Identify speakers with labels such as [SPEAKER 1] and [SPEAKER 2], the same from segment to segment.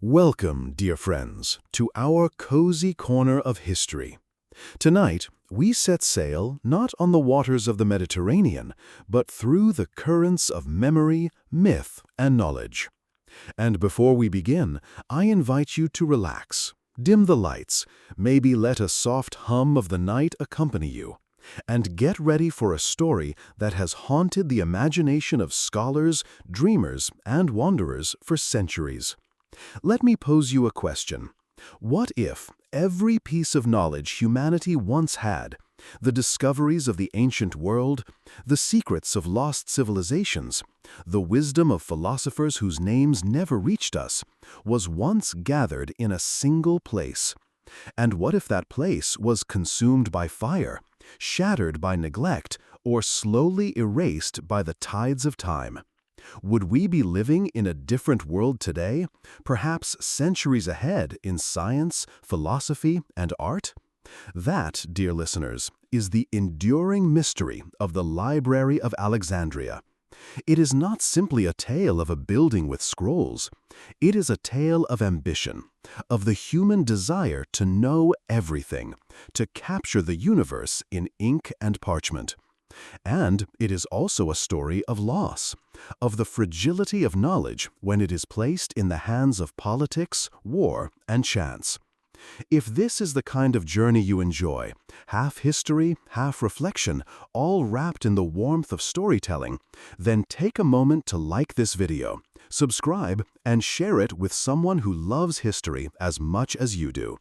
[SPEAKER 1] Welcome, dear friends, to our cozy corner of history. Tonight, we set sail not on the waters of the Mediterranean, but through the currents of memory, myth, and knowledge. And before we begin, I invite you to relax, dim the lights, maybe let a soft hum of the night accompany you, and get ready for a story that has haunted the imagination of scholars, dreamers, and wanderers for centuries. Let me pose you a question. What if every piece of knowledge humanity once had, the discoveries of the ancient world, the secrets of lost civilizations, the wisdom of philosophers whose names never reached us, was once gathered in a single place? And what if that place was consumed by fire, shattered by neglect, or slowly erased by the tides of time? Would we be living in a different world today, perhaps centuries ahead in science, philosophy, and art? That, dear listeners, is the enduring mystery of the Library of Alexandria. It is not simply a tale of a building with scrolls. It is a tale of ambition, of the human desire to know everything, to capture the universe in ink and parchment. And it is also a story of loss, of the fragility of knowledge when it is placed in the hands of politics, war, and chance. If this is the kind of journey you enjoy, half history, half reflection, all wrapped in the warmth of storytelling, then take a moment to like this video, subscribe, and share it with someone who loves history as much as you do.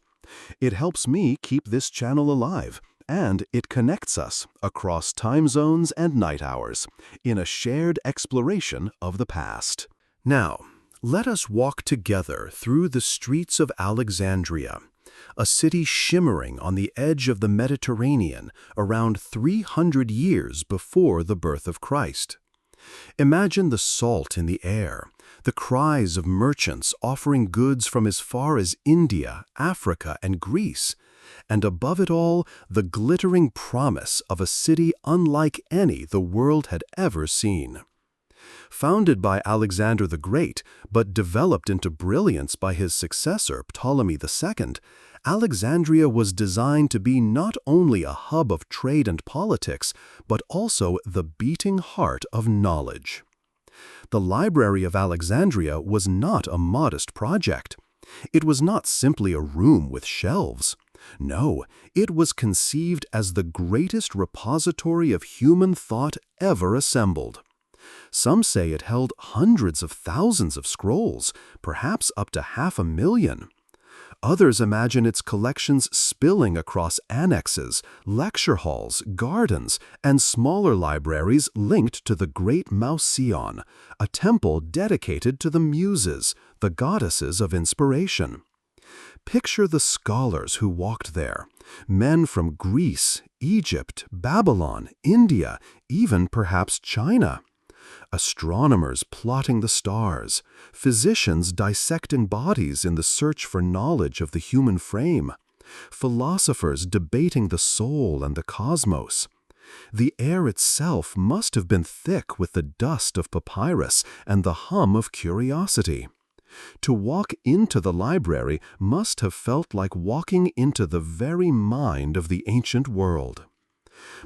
[SPEAKER 1] It helps me keep this channel alive, and it connects us across time zones and night hours in a shared exploration of the past. Now, let us walk together through the streets of Alexandria, a city shimmering on the edge of the Mediterranean around 300 years before the birth of Christ. Imagine the salt in the air, the cries of merchants offering goods from as far as India, Africa, and Greece, and above it all, the glittering promise of a city unlike any the world had ever seen. Founded by Alexander the Great, but developed into brilliance by his successor, Ptolemy II, Alexandria was designed to be not only a hub of trade and politics, but also the beating heart of knowledge. The Library of Alexandria was not a modest project. It was not simply a room with shelves. No, it was conceived as the greatest repository of human thought ever assembled. Some say it held hundreds of thousands of scrolls, perhaps up to 500,000. Others imagine its collections spilling across annexes, lecture halls, gardens, and smaller libraries linked to the Great Mauseon, a temple dedicated to the Muses, the goddesses of inspiration. Picture the scholars who walked there, men from Greece, Egypt, Babylon, India, even perhaps China. Astronomers plotting the stars, physicians dissecting bodies in the search for knowledge of the human frame, philosophers debating the soul and the cosmos. The air itself must have been thick with the dust of papyrus and the hum of curiosity. To walk into the library must have felt like walking into the very mind of the ancient world.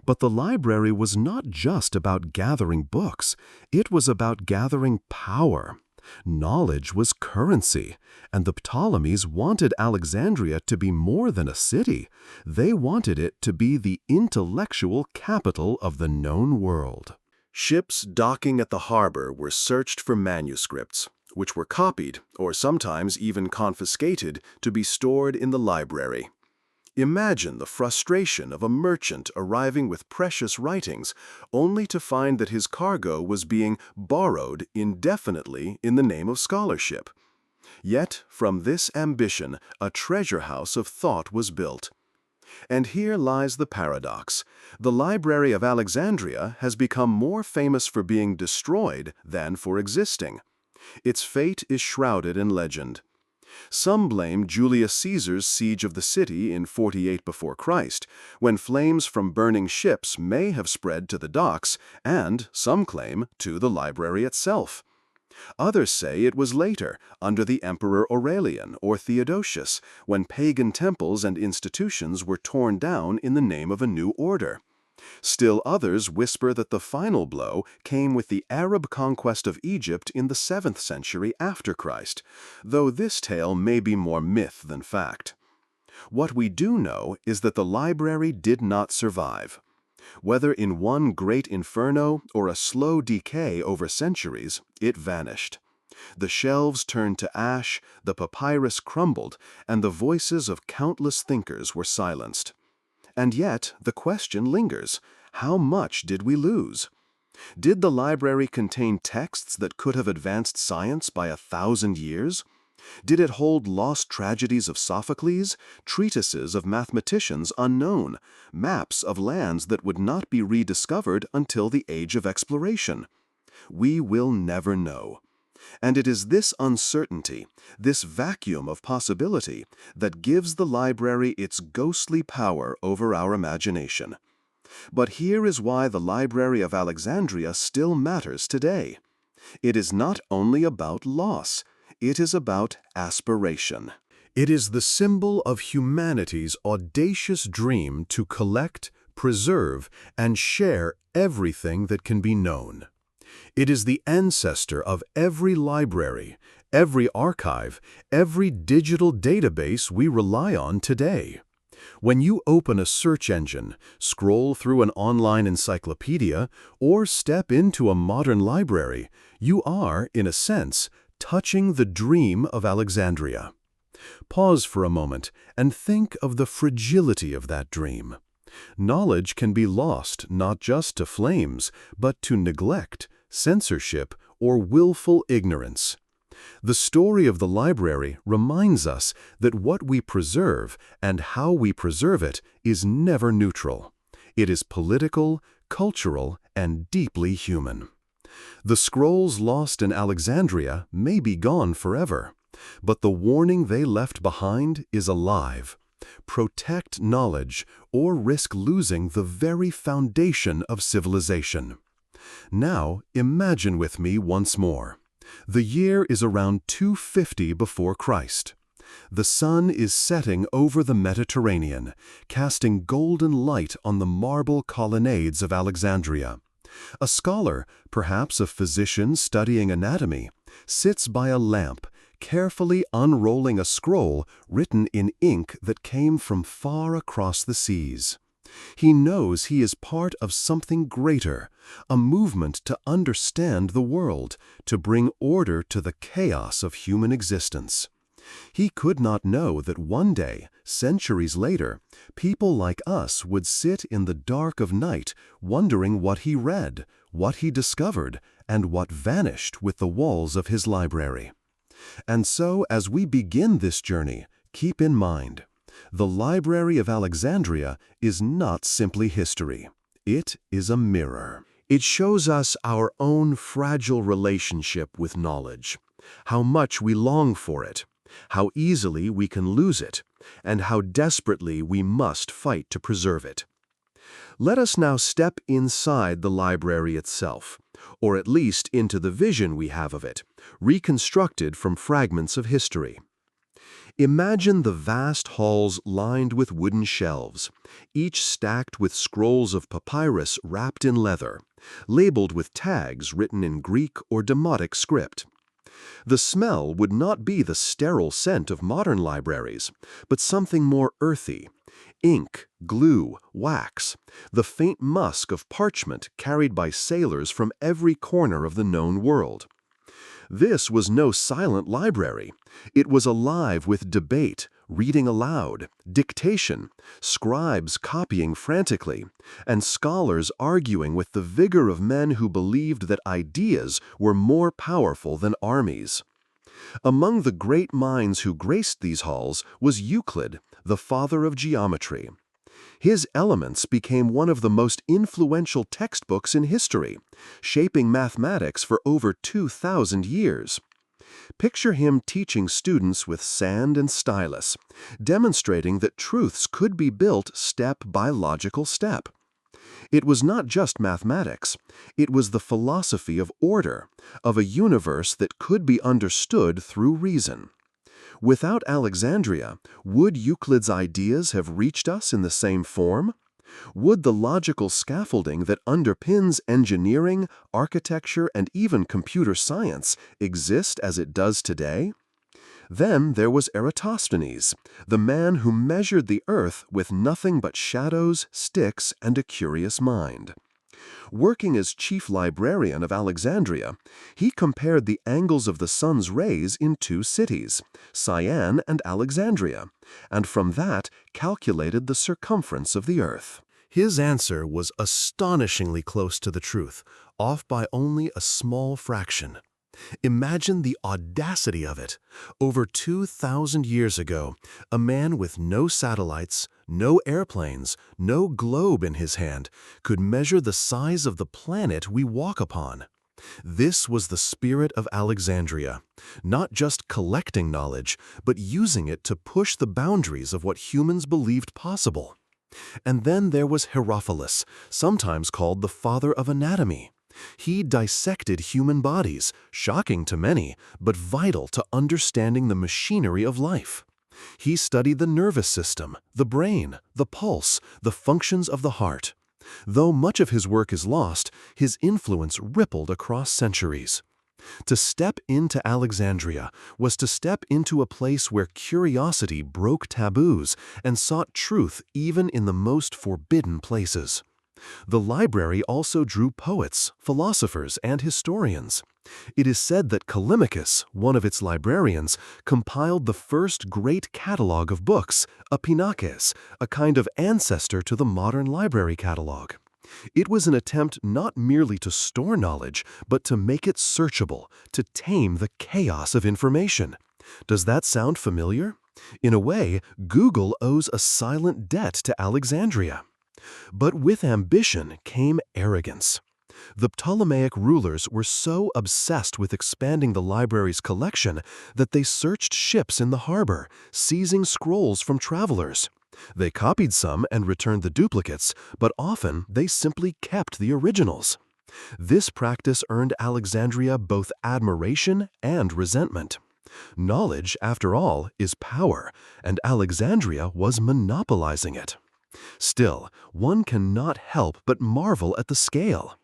[SPEAKER 1] But the library was not just about gathering books, it was about gathering power. Knowledge was currency, and the Ptolemies wanted Alexandria to be more than a city. They wanted it to be the intellectual capital of the known world. Ships docking at the harbor were searched for manuscripts, which were copied, or sometimes even confiscated, to be stored in the library. Imagine the frustration of a merchant arriving with precious writings, only to find that his cargo was being borrowed indefinitely in the name of scholarship. Yet, from this ambition, a treasure house of thought was built. And here lies the paradox. The Library of Alexandria has become more famous for being destroyed than for existing. Its fate is shrouded in legend. Some blame Julius Caesar's siege of the city in 48 before Christ, when flames from burning ships may have spread to the docks and, some claim, to the library itself. Others say it was later, under the Emperor Aurelian or Theodosius, when pagan temples and institutions were torn down in the name of a new order. Still others whisper that the final blow came with the Arab conquest of Egypt in the 7th century after Christ, though this tale may be more myth than fact. What we do know is that the library did not survive. Whether in one great inferno or a slow decay over centuries, it vanished. The shelves turned to ash, the papyrus crumbled, and the voices of countless thinkers were silenced. And yet, the question lingers: how much did we lose? Did the library contain texts that could have advanced science by 1,000 years? Did it hold lost tragedies of Sophocles, treatises of mathematicians unknown, maps of lands that would not be rediscovered until the age of exploration? We will never know. And it is this uncertainty, this vacuum of possibility, that gives the library its ghostly power over our imagination. But here is why the Library of Alexandria still matters today. It is not only about loss, it is about aspiration. It is the symbol of humanity's audacious dream to collect, preserve, and share everything that can be known. It is the ancestor of every library, every archive, every digital database we rely on today. When you open a search engine, scroll through an online encyclopedia, or step into a modern library, you are, in a sense, touching the dream of Alexandria. Pause for a moment and think of the fragility of that dream. Knowledge can be lost not just to flames, but to neglect, censorship, or willful ignorance. The story of the library reminds us that what we preserve and how we preserve it is never neutral. It is political, cultural, and deeply human. The scrolls lost in Alexandria may be gone forever, but the warning they left behind is alive. Protect knowledge or risk losing the very foundation of civilization. Now, imagine with me once more. The year is around 250 before Christ. The sun is setting over the Mediterranean, casting golden light on the marble colonnades of Alexandria. A scholar, perhaps a physician studying anatomy, sits by a lamp, carefully unrolling a scroll written in ink that came from far across the seas. He knows he is part of something greater, a movement to understand the world, to bring order to the chaos of human existence. He could not know that one day, centuries later, people like us would sit in the dark of night wondering what he read, what he discovered, and what vanished with the walls of his library. And so, as we begin this journey, keep in mind, the Library of Alexandria is not simply history. It is a mirror. It shows us our own fragile relationship with knowledge, how much we long for it, how easily we can lose it, and how desperately we must fight to preserve it. Let us now step inside the library itself, or at least into the vision we have of it, reconstructed from fragments of history. Imagine the vast halls lined with wooden shelves, each stacked with scrolls of papyrus wrapped in leather, labeled with tags written in Greek or Demotic script. The smell would not be the sterile scent of modern libraries, but something more earthy: ink, glue, wax, the faint musk of parchment carried by sailors from every corner of the known world. This was no silent library. It was alive with debate, reading aloud, dictation, scribes copying frantically, and scholars arguing with the vigor of men who believed that ideas were more powerful than armies. Among the great minds who graced these halls was Euclid, the father of geometry. His Elements became one of the most influential textbooks in history, shaping mathematics for over 2,000 years. Picture him teaching students with sand and stylus, demonstrating that truths could be built step by logical step. It was not just mathematics. It was the philosophy of order, of a universe that could be understood through reason. Without Alexandria, would Euclid's ideas have reached us in the same form? Would the logical scaffolding that underpins engineering, architecture, and even computer science exist as it does today? Then there was Eratosthenes, the man who measured the earth with nothing but shadows, sticks, and a curious mind. Working as chief librarian of Alexandria, he compared the angles of the sun's rays in two cities, Cyan and Alexandria, and from that calculated the circumference of the earth. His answer was astonishingly close to the truth, off by only a small fraction. Imagine the audacity of it. Over 2,000 years ago, a man with no satellites, no airplanes, no globe in his hand could measure the size of the planet we walk upon. This was the spirit of Alexandria, not just collecting knowledge, but using it to push the boundaries of what humans believed possible. And then there was Herophilus, sometimes called the father of anatomy. He dissected human bodies, shocking to many, but vital to understanding the machinery of life. He studied the nervous system, the brain, the pulse, the functions of the heart. Though much of his work is lost, his influence rippled across centuries. To step into Alexandria was to step into a place where curiosity broke taboos and sought truth even in the most forbidden places. The library also drew poets, philosophers, and historians. It is said that Callimachus, one of its librarians, compiled the first great catalog of books, a Pinakes, a kind of ancestor to the modern library catalog. It was an attempt not merely to store knowledge, but to make it searchable, to tame the chaos of information. Does that sound familiar? In a way, Google owes a silent debt to Alexandria. But with ambition came arrogance. The Ptolemaic rulers were so obsessed with expanding the library's collection that they searched ships in the harbor, seizing scrolls from travelers. They copied some and returned the duplicates, but often they simply kept the originals. This practice earned Alexandria both admiration and resentment. Knowledge, after all, is power, and Alexandria was monopolizing it. Still, one cannot help but marvel at the scale.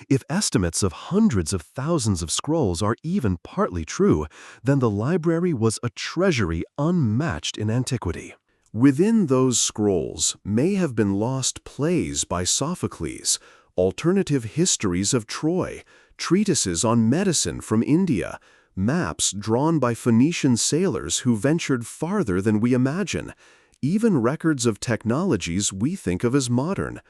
[SPEAKER 1] If estimates of hundreds of thousands of scrolls are even partly true, then the library was a treasury unmatched in antiquity. Within those scrolls may have been lost plays by Sophocles, alternative histories of Troy, treatises on medicine from India, maps drawn by Phoenician sailors who ventured farther than we imagine, even records of technologies we think of as modern.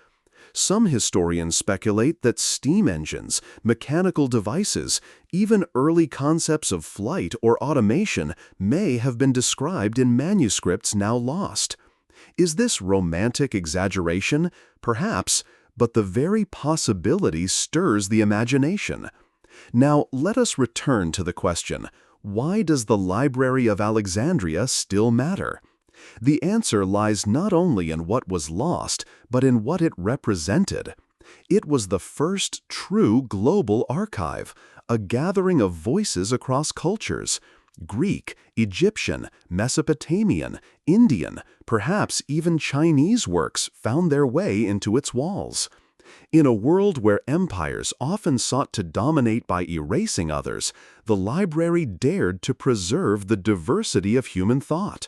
[SPEAKER 1] Some historians speculate that steam engines, mechanical devices, even early concepts of flight or automation may have been described in manuscripts now lost. Is this romantic exaggeration? Perhaps, but the very possibility stirs the imagination. Now, let us return to the question, why does the Library of Alexandria still matter? The answer lies not only in what was lost, but in what it represented. It was the first true global archive, a gathering of voices across cultures. Greek, Egyptian, Mesopotamian, Indian, perhaps even Chinese works found their way into its walls. In a world where empires often sought to dominate by erasing others, the library dared to preserve the diversity of human thought.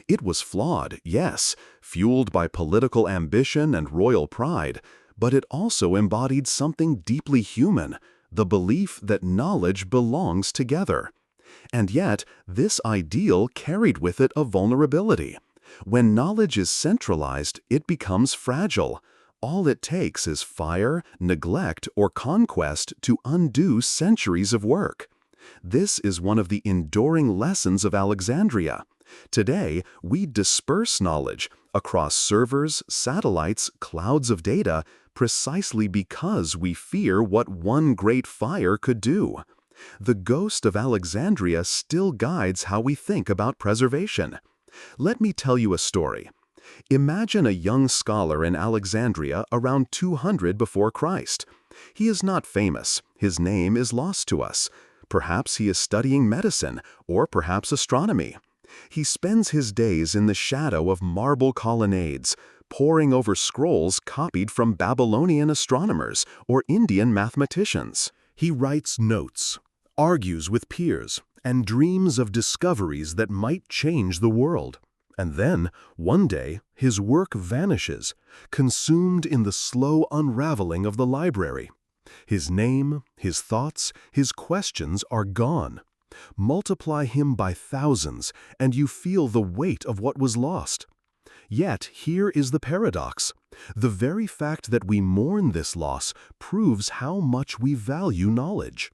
[SPEAKER 1] It was flawed, yes, fueled by political ambition and royal pride, but it also embodied something deeply human, the belief that knowledge belongs together. And yet, this ideal carried with it a vulnerability. When knowledge is centralized, it becomes fragile. All it takes is fire, neglect, or conquest to undo centuries of work. This is one of the enduring lessons of Alexandria. Today, we disperse knowledge across servers, satellites, clouds of data, precisely because we fear what one great fire could do. The ghost of Alexandria still guides how we think about preservation. Let me tell you a story. Imagine a young scholar in Alexandria around 200 before Christ. He is not famous. His name is lost to us. Perhaps he is studying medicine, or perhaps astronomy. He spends his days in the shadow of marble colonnades, poring over scrolls copied from Babylonian astronomers or Indian mathematicians. He writes notes, argues with peers, and dreams of discoveries that might change the world. And then, one day, his work vanishes, consumed in the slow unraveling of the library. His name, his thoughts, his questions are gone. Multiply him by thousands, and you feel the weight of what was lost. Yet here is the paradox. The very fact that we mourn this loss proves how much we value knowledge.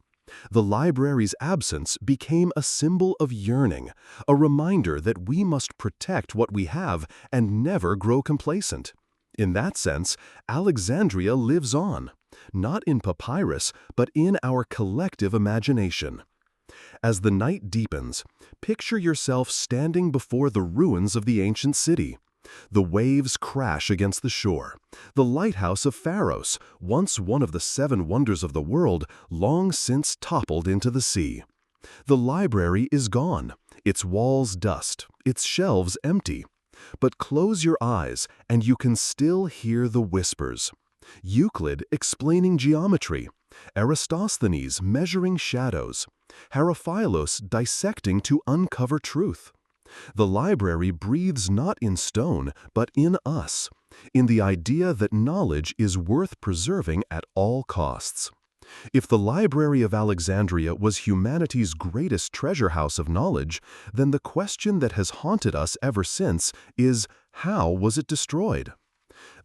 [SPEAKER 1] The library's absence became a symbol of yearning, a reminder that we must protect what we have and never grow complacent. In that sense, Alexandria lives on, not in papyrus, but in our collective imagination. As the night deepens, picture yourself standing before the ruins of the ancient city. The waves crash against the shore. The lighthouse of Pharos, once one of the 7 wonders of the world, long since toppled into the sea. The library is gone, its walls dust, its shelves empty. But close your eyes and you can still hear the whispers. Euclid explaining geometry, Eratosthenes measuring shadows, Herophilos dissecting to uncover truth. The library breathes not in stone, but in us, in the idea that knowledge is worth preserving at all costs. If the Library of Alexandria was humanity's greatest treasure house of knowledge, then the question that has haunted us ever since is, how was it destroyed?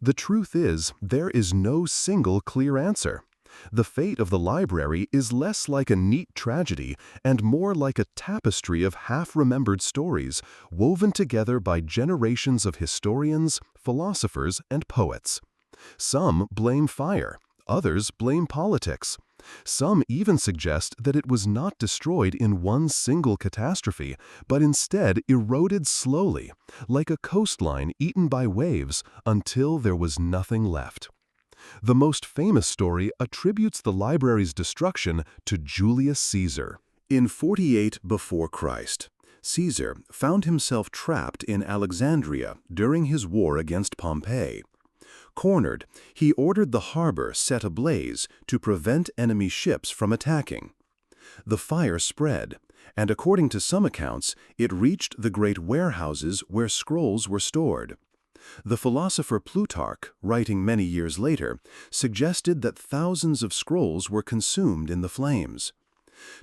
[SPEAKER 1] The truth is, there is no single clear answer. The fate of the library is less like a neat tragedy and more like a tapestry of half-remembered stories woven together by generations of historians, philosophers, and poets. Some blame fire, others blame politics. Some even suggest that it was not destroyed in one single catastrophe, but instead eroded slowly, like a coastline eaten by waves, until there was nothing left. The most famous story attributes the library's destruction to Julius Caesar. In 48 before Christ, Caesar found himself trapped in Alexandria during his war against Pompey. Cornered, he ordered the harbor set ablaze to prevent enemy ships from attacking. The fire spread, and according to some accounts, it reached the great warehouses where scrolls were stored. The philosopher Plutarch, writing many years later, suggested that thousands of scrolls were consumed in the flames.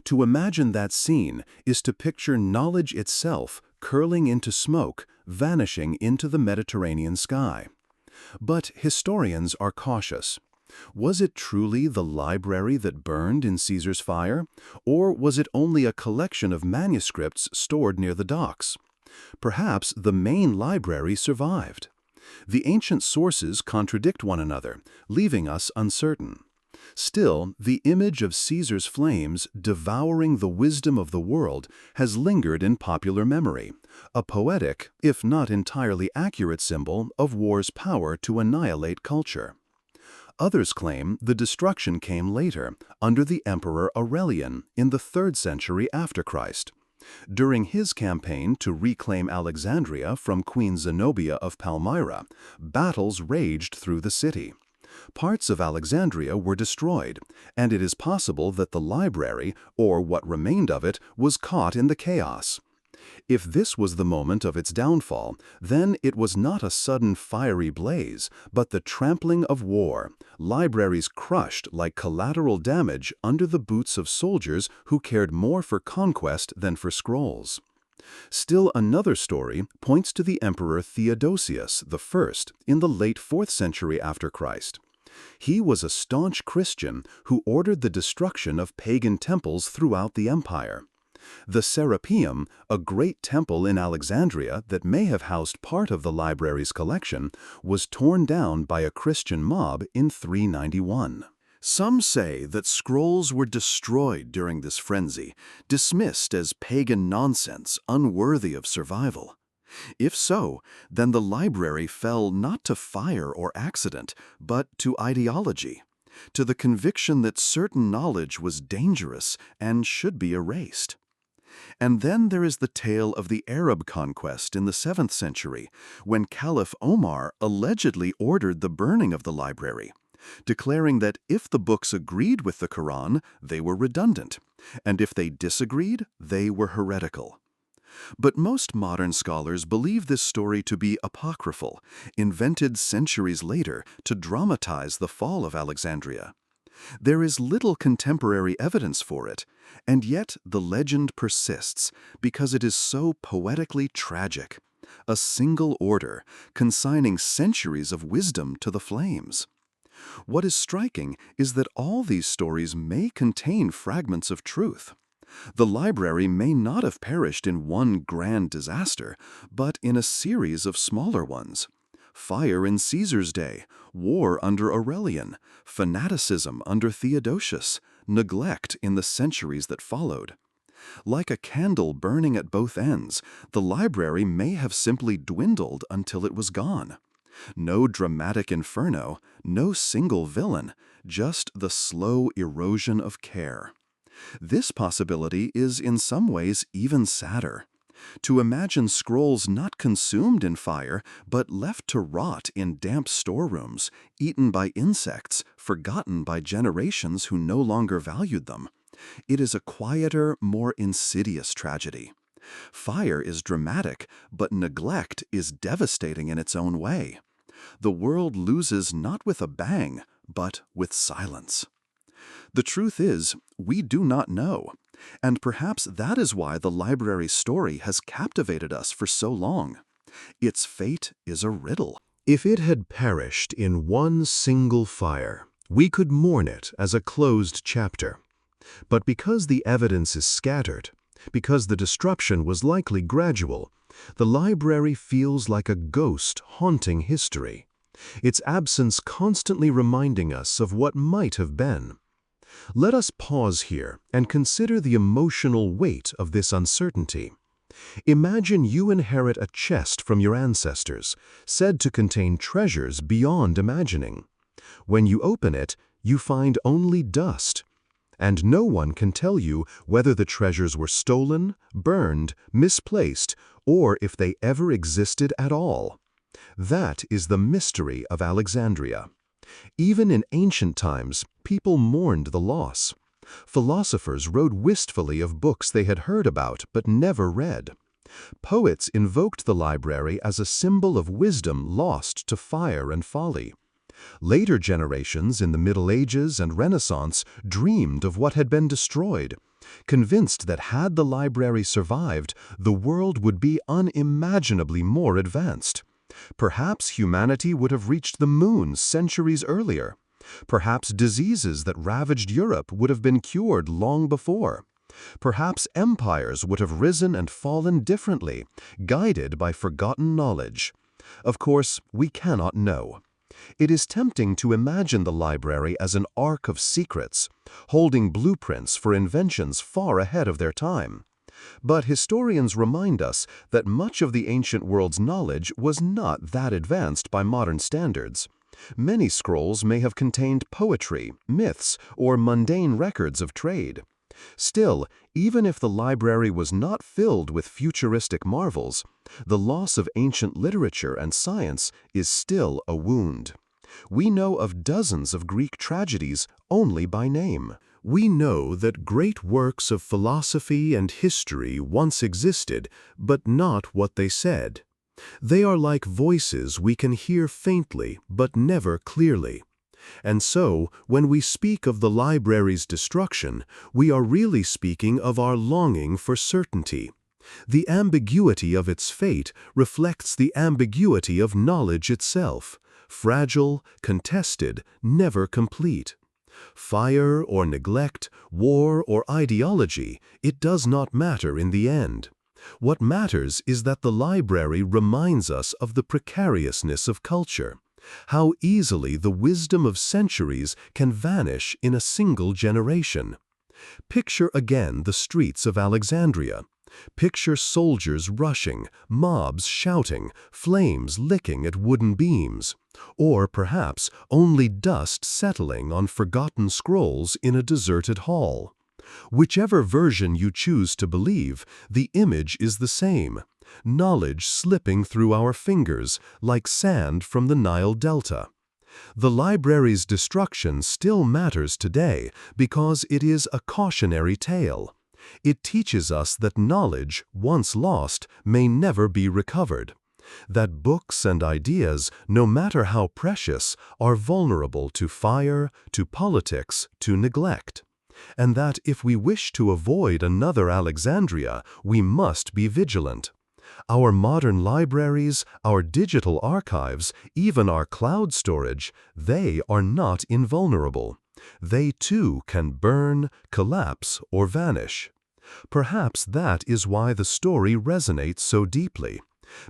[SPEAKER 1] To imagine that scene is to picture knowledge itself curling into smoke, vanishing into the Mediterranean sky. But historians are cautious. Was it truly the library that burned in Caesar's fire, or was it only a collection of manuscripts stored near the docks? Perhaps the main library survived. The ancient sources contradict one another, leaving us uncertain. Still, the image of Caesar's flames devouring the wisdom of the world has lingered in popular memory, a poetic, if not entirely accurate symbol of war's power to annihilate culture. Others claim the destruction came later, under the Emperor Aurelian, in the 3rd century after Christ. During his campaign to reclaim Alexandria from Queen Zenobia of Palmyra, battles raged through the city. Parts of Alexandria were destroyed, and it is possible that the library, or what remained of it, was caught in the chaos. If this was the moment of its downfall, then it was not a sudden fiery blaze, but the trampling of war, libraries crushed like collateral damage under the boots of soldiers who cared more for conquest than for scrolls. Still another story points to the Emperor Theodosius I in the late 4th century after Christ. He was a staunch Christian who ordered the destruction of pagan temples throughout the empire. The Serapeum, a great temple in Alexandria that may have housed part of the library's collection, was torn down by a Christian mob in 391. Some say that scrolls were destroyed during this frenzy, dismissed as pagan nonsense unworthy of survival. If so, then the library fell not to fire or accident, but to ideology, to the conviction that certain knowledge was dangerous and should be erased. And then there is the tale of the Arab conquest in the 7th century, when Caliph Omar allegedly ordered the burning of the library, declaring that if the books agreed with the Quran, they were redundant, and if they disagreed, they were heretical. But most modern scholars believe this story to be apocryphal, invented centuries later to dramatize the fall of Alexandria. There is little contemporary evidence for it, and yet the legend persists because it is so poetically tragic. A single order, consigning centuries of wisdom to the flames. What is striking is that all these stories may contain fragments of truth. The library may not have perished in one grand disaster, but in a series of smaller ones. Fire in Caesar's day, war under Aurelian, fanaticism under Theodosius, neglect in the centuries that followed. Like a candle burning at both ends, the library may have simply dwindled until it was gone. No dramatic inferno, no single villain, just the slow erosion of care. This possibility is in some ways even sadder. To imagine scrolls not consumed in fire, but left to rot in damp storerooms, eaten by insects, forgotten by generations who no longer valued them. It is a quieter, more insidious tragedy. Fire is dramatic, but neglect is devastating in its own way. The world loses not with a bang, but with silence. The truth is, we do not know, and perhaps that is why the library's story has captivated us for so long. Its fate is a riddle. If it had perished in one single fire, we could mourn it as a closed chapter. But because the evidence is scattered, because the destruction was likely gradual, the library feels like a ghost haunting history, its absence constantly reminding us of what might have been. Let us pause here and consider the emotional weight of this uncertainty. Imagine you inherit a chest from your ancestors, said to contain treasures beyond imagining. When you open it, you find only dust. And no one can tell you whether the treasures were stolen, burned, misplaced, or if they ever existed at all. That is the mystery of Alexandria. Even in ancient times, people mourned the loss. Philosophers wrote wistfully of books they had heard about but never read. Poets invoked the library as a symbol of wisdom lost to fire and folly. Later generations in the Middle Ages and Renaissance dreamed of what had been destroyed, convinced that had the library survived, the world would be unimaginably more advanced. Perhaps humanity would have reached the moon centuries earlier. Perhaps diseases that ravaged Europe would have been cured long before. Perhaps empires would have risen and fallen differently, guided by forgotten knowledge. Of course, we cannot know. It is tempting to imagine the library as an ark of secrets, holding blueprints for inventions far ahead of their time. But historians remind us that much of the ancient world's knowledge was not that advanced by modern standards. Many scrolls may have contained poetry, myths, or mundane records of trade. Still, even if the library was not filled with futuristic marvels, the loss of ancient literature and science is still a wound. We know of dozens of Greek tragedies only by name. We know that great works of philosophy and history once existed, but not what they said. They are like voices we can hear faintly but never clearly. And so, when we speak of the library's destruction, we are really speaking of our longing for certainty. The ambiguity of its fate reflects the ambiguity of knowledge itself, fragile, contested, never complete. Fire or neglect, war or ideology, it does not matter in the end. What matters is that the library reminds us of the precariousness of culture, how easily the wisdom of centuries can vanish in a single generation. Picture again the streets of Alexandria, Picture soldiers rushing, mobs shouting, flames licking at wooden beams, or perhaps only dust settling on forgotten scrolls in a deserted hall. Whichever version you choose to believe, the image is the same: knowledge slipping through our fingers like sand from the Nile Delta. The library's destruction still matters today because it is a cautionary tale. It teaches us that knowledge, once lost, may never be recovered. That books and ideas, no matter how precious, are vulnerable to fire, to politics, to neglect. And that if we wish to avoid another Alexandria, we must be vigilant. Our modern libraries, our digital archives, even our cloud storage, they are not invulnerable. They too can burn, collapse, or vanish. Perhaps that is why the story resonates so deeply.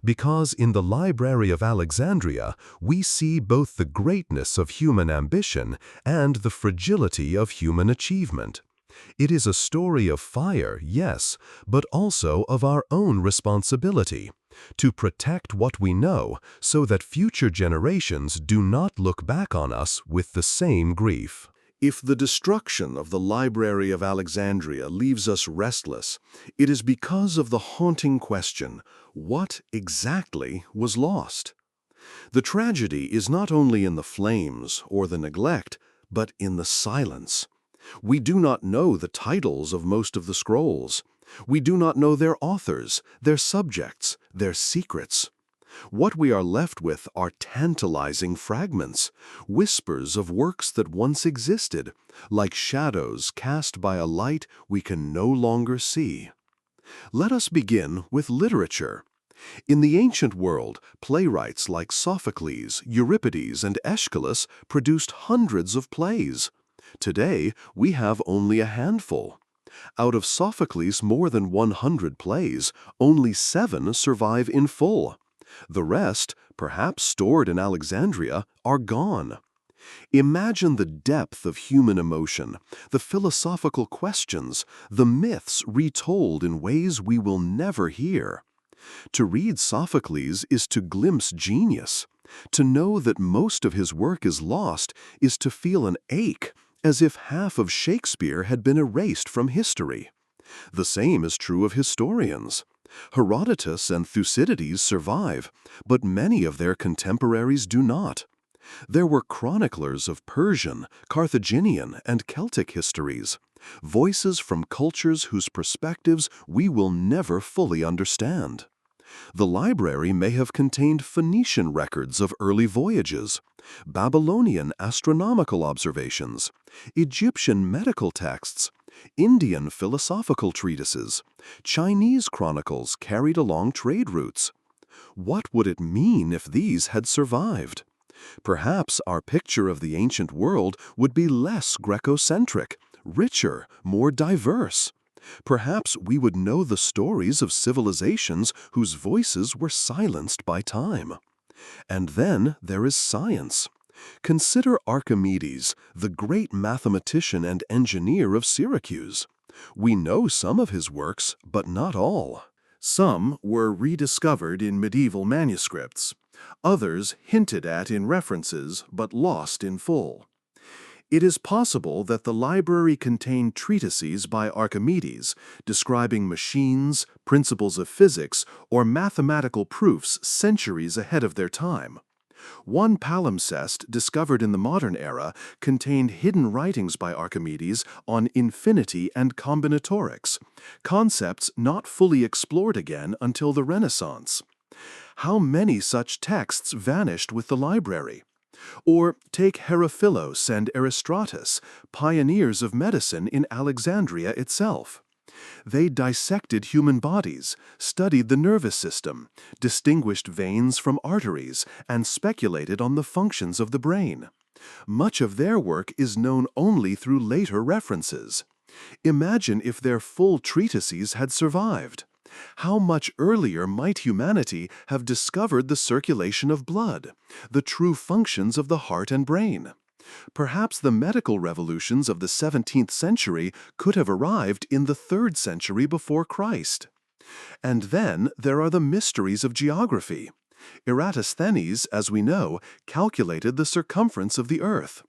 [SPEAKER 1] Because in the Library of Alexandria, we see both the greatness of human ambition and the fragility of human achievement. It is a story of fire, yes, but also of our own responsibility to protect what we know so that future generations do not look back on us with the same grief. If the destruction of the Library of Alexandria leaves us restless, it is because of the haunting question, what exactly was lost? The tragedy is not only in the flames or the neglect, but in the silence. We do not know the titles of most of the scrolls. We do not know their authors, their subjects, their secrets. What we are left with are tantalizing fragments, whispers of works that once existed, like shadows cast by a light we can no longer see. Let us begin with literature. In the ancient world, playwrights like Sophocles, Euripides, and Aeschylus produced hundreds of plays. Today, we have only a handful. Out of Sophocles' more than 100 plays, only 7 survive in full. The rest, perhaps stored in Alexandria, are gone. Imagine the depth of human emotion, the philosophical questions, the myths retold in ways we will never hear. To read Sophocles is to glimpse genius. To know that most of his work is lost is to feel an ache, as if half of Shakespeare had been erased from history. The same is true of historians. Herodotus and Thucydides survive, but many of their contemporaries do not. There were chroniclers of Persian, Carthaginian, and Celtic histories, voices from cultures whose perspectives we will never fully understand. The library may have contained Phoenician records of early voyages, Babylonian astronomical observations, Egyptian medical texts, Indian philosophical treatises, Chinese chronicles carried along trade routes. What would it mean if these had survived? Perhaps our picture of the ancient world would be less Greco-centric, richer, more diverse. Perhaps we would know the stories of civilizations whose voices were silenced by time. And then there is science. Consider Archimedes, the great mathematician and engineer of Syracuse. We know some of his works, but not all. Some were rediscovered in medieval manuscripts. Others hinted at in references, but lost in full. It is possible that the library contained treatises by Archimedes describing machines, principles of physics, or mathematical proofs centuries ahead of their time. One palimpsest discovered in the modern era contained hidden writings by Archimedes on infinity and combinatorics, concepts not fully explored again until the Renaissance. How many such texts vanished with the library? Or take Herophilos and Erostratus, pioneers of medicine in Alexandria itself. They dissected human bodies, studied the nervous system, distinguished veins from arteries, and speculated on the functions of the brain. Much of their work is known only through later references. Imagine if their full treatises had survived. How much earlier might humanity have discovered the circulation of blood, the true functions of the heart and brain? Perhaps the medical revolutions of the 17th century could have arrived in the 3rd century before Christ. And then there are the mysteries of geography. Eratosthenes, as we know, calculated the circumference of the Earth,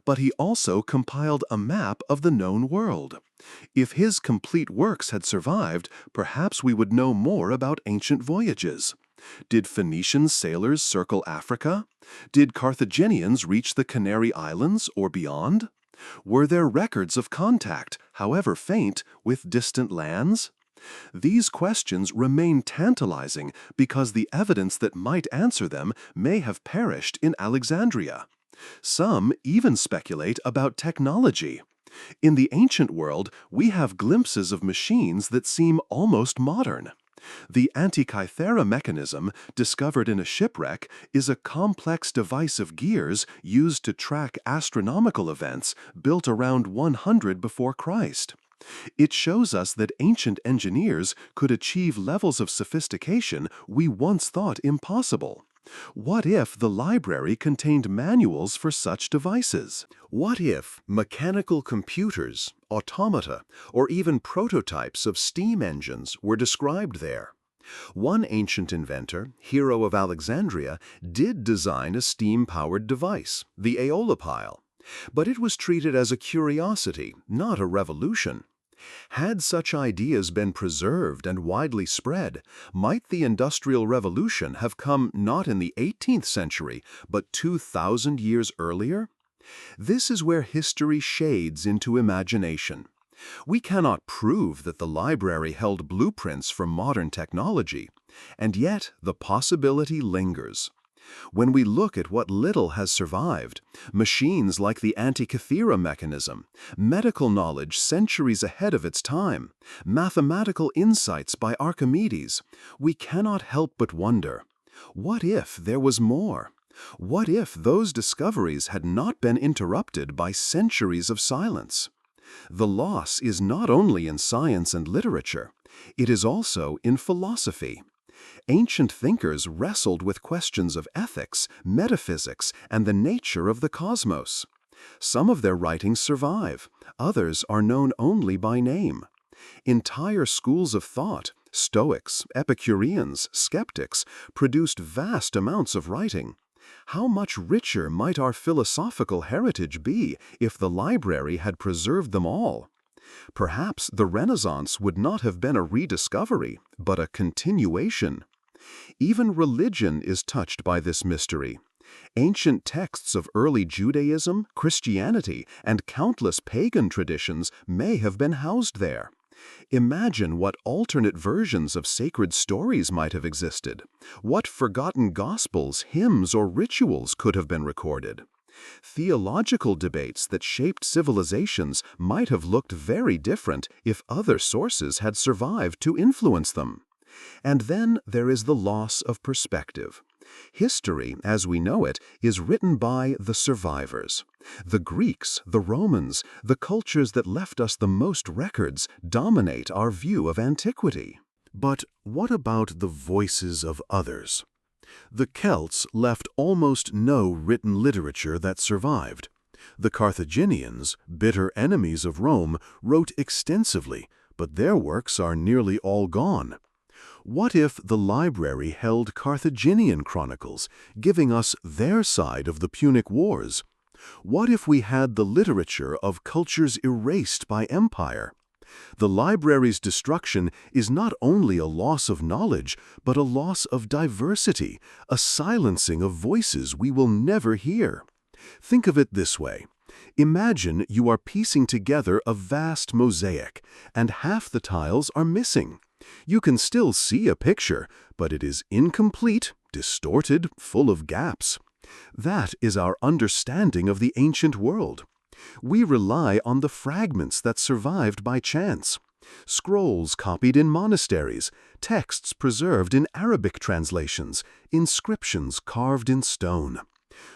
[SPEAKER 1] but he also compiled a map of the known world. If his complete works had survived, perhaps we would know more about ancient voyages. Did Phoenician sailors circle Africa? Did Carthaginians reach the Canary Islands or beyond? Were there records of contact, however faint, with distant lands? These questions remain tantalizing because the evidence that might answer them may have perished in Alexandria. Some even speculate about technology. In the ancient world, we have glimpses of machines that seem almost modern. The Antikythera mechanism, discovered in a shipwreck, is a complex device of gears used to track astronomical events built around 100 before Christ. It shows us that ancient engineers could achieve levels of sophistication we once thought impossible. What if the library contained manuals for such devices? What if mechanical computers, automata, or even prototypes of steam engines were described there? One ancient inventor, Hero of Alexandria, did design a steam-powered device, the aeolipile. But it was treated as a curiosity, not a revolution. Had such ideas been preserved and widely spread, might the Industrial Revolution have come not in the 18th century, but 2,000 years earlier? This is where history shades into imagination. We cannot prove that the library held blueprints for modern technology, and yet the possibility lingers. When we look at what little has survived, machines like the Antikythera mechanism, medical knowledge centuries ahead of its time, mathematical insights by Archimedes, we cannot help but wonder, what if there was more? What if those discoveries had not been interrupted by centuries of silence? The loss is not only in science and literature, it is also in philosophy. Ancient thinkers wrestled with questions of ethics, metaphysics, and the nature of the cosmos. Some of their writings survive, others are known only by name. Entire schools of thought, Stoics, Epicureans, skeptics, produced vast amounts of writing. How much richer might our philosophical heritage be if the library had preserved them all? Perhaps the Renaissance would not have been a rediscovery, but a continuation. Even religion is touched by this mystery. Ancient texts of early Judaism, Christianity, and countless pagan traditions may have been housed there. Imagine what alternate versions of sacred stories might have existed. What forgotten gospels, hymns, or rituals could have been recorded. Theological debates that shaped civilizations might have looked very different if other sources had survived to influence them. And then there is the loss of perspective. History, as we know it, is written by the survivors. The Greeks, the Romans, the cultures that left us the most records dominate our view of antiquity. But what about the voices of others? The Celts left almost no written literature that survived. The Carthaginians, bitter enemies of Rome, wrote extensively, but their works are nearly all gone. What if the library held Carthaginian chronicles, giving us their side of the Punic Wars? What if we had the literature of cultures erased by empire? The library's destruction is not only a loss of knowledge, but a loss of diversity, a silencing of voices we will never hear. Think of it this way. Imagine you are piecing together a vast mosaic, and half the tiles are missing. You can still see a picture, but it is incomplete, distorted, full of gaps. That is our understanding of the ancient world. We rely on the fragments that survived by chance. Scrolls copied in monasteries, texts preserved in Arabic translations, inscriptions carved in stone.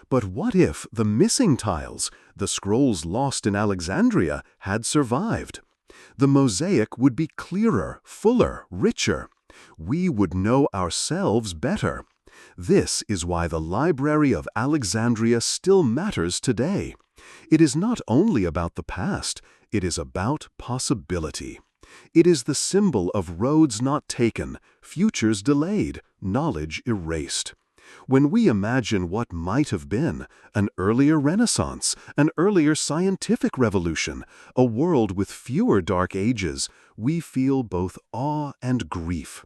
[SPEAKER 1] But what if the missing tiles, the scrolls lost in Alexandria, had survived? The mosaic would be clearer, fuller, richer. We would know ourselves better. This is why the Library of Alexandria still matters today. It is not only about the past, it is about possibility. It is the symbol of roads not taken, futures delayed, knowledge erased. When we imagine what might have been, an earlier Renaissance, an earlier scientific revolution, a world with fewer dark ages, we feel both awe and grief.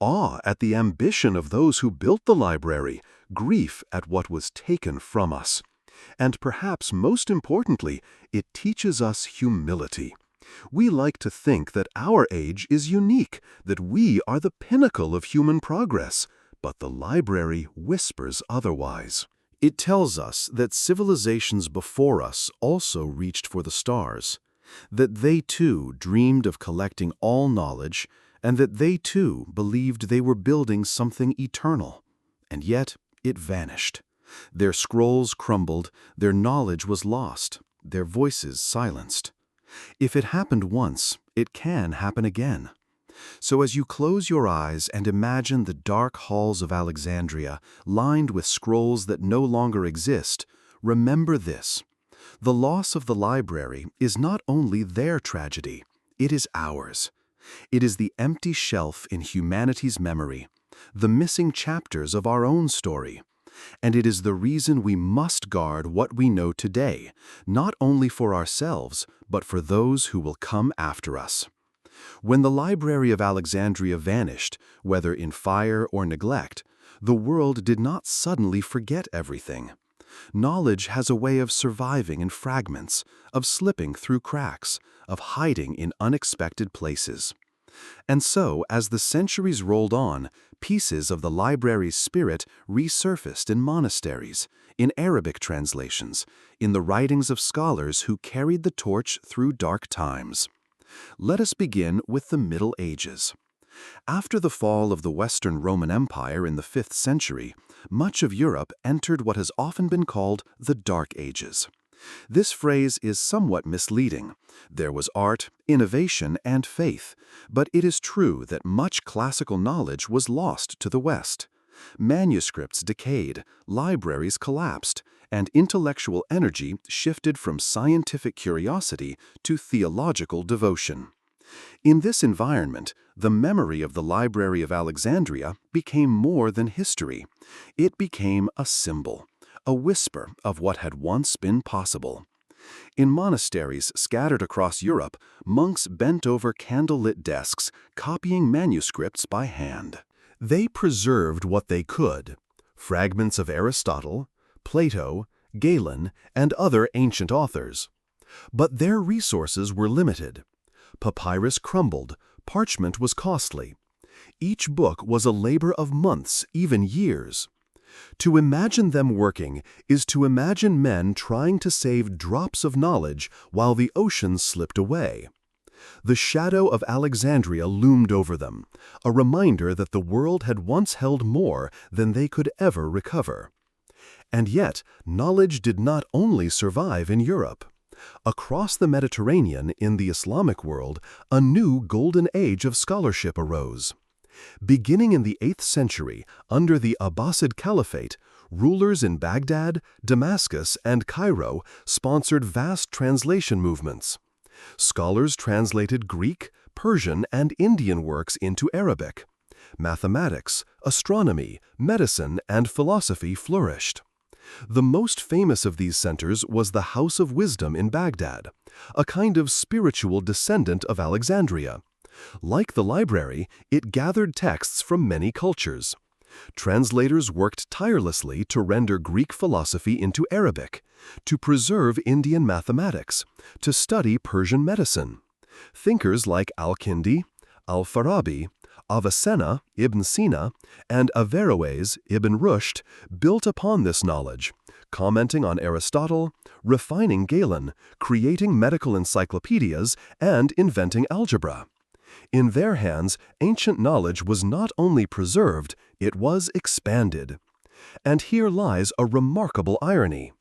[SPEAKER 1] Awe at the ambition of those who built the library, grief at what was taken from us. And perhaps most importantly, it teaches us humility. We like to think that our age is unique, that we are the pinnacle of human progress, but the library whispers otherwise. It tells us that civilizations before us also reached for the stars, that they too dreamed of collecting all knowledge, and that they too believed they were building something eternal. And yet it vanished. Their scrolls crumbled, their knowledge was lost, their voices silenced. If it happened once, it can happen again. So as you close your eyes and imagine the dark halls of Alexandria, lined with scrolls that no longer exist, remember this. The loss of the library is not only their tragedy, it is ours. It is the empty shelf in humanity's memory, the missing chapters of our own story. And it is the reason we must guard what we know today, not only for ourselves, but for those who will come after us. When the Library of Alexandria vanished, whether in fire or neglect, the world did not suddenly forget everything. Knowledge has a way of surviving in fragments, of slipping through cracks, of hiding in unexpected places. And so, as the centuries rolled on, pieces of the library's spirit resurfaced in monasteries, in Arabic translations, in the writings of scholars who carried the torch through dark times. Let us begin with the Middle Ages. After the fall of the Western Roman Empire in the 5th century, much of Europe entered what has often been called the Dark Ages. This phrase is somewhat misleading. There was art, innovation, and faith, but it is true that much classical knowledge was lost to the West. Manuscripts decayed, libraries collapsed, and intellectual energy shifted from scientific curiosity to theological devotion. In this environment, the memory of the Library of Alexandria became more than history. It became a symbol, a whisper of what had once been possible. In monasteries scattered across Europe, monks bent over candlelit desks, copying manuscripts by hand. They preserved what they could: fragments of Aristotle, Plato, Galen, and other ancient authors. But their resources were limited. Papyrus crumbled, parchment was costly. Each book was a labor of months, even years. To imagine them working is to imagine men trying to save drops of knowledge while the oceans slipped away. The shadow of Alexandria loomed over them, a reminder that the world had once held more than they could ever recover. And yet, knowledge did not only survive in Europe. Across the Mediterranean, in the Islamic world, a new golden age of scholarship arose. Beginning in the 8th century, under the Abbasid Caliphate, rulers in Baghdad, Damascus, and Cairo sponsored vast translation movements. Scholars translated Greek, Persian, and Indian works into Arabic. Mathematics, astronomy, medicine, and philosophy flourished. The most famous of these centers was the House of Wisdom in Baghdad, a kind of spiritual descendant of Alexandria. Like the library, it gathered texts from many cultures. Translators worked tirelessly to render Greek philosophy into Arabic, to preserve Indian mathematics, to study Persian medicine. Thinkers like Al-Kindi, Al-Farabi, Avicenna, Ibn Sina, and Averroes, Ibn Rushd, built upon this knowledge, commenting on Aristotle, refining Galen, creating medical encyclopedias, and inventing algebra. In their hands, ancient knowledge was not only preserved, it was expanded. And here lies a remarkable irony.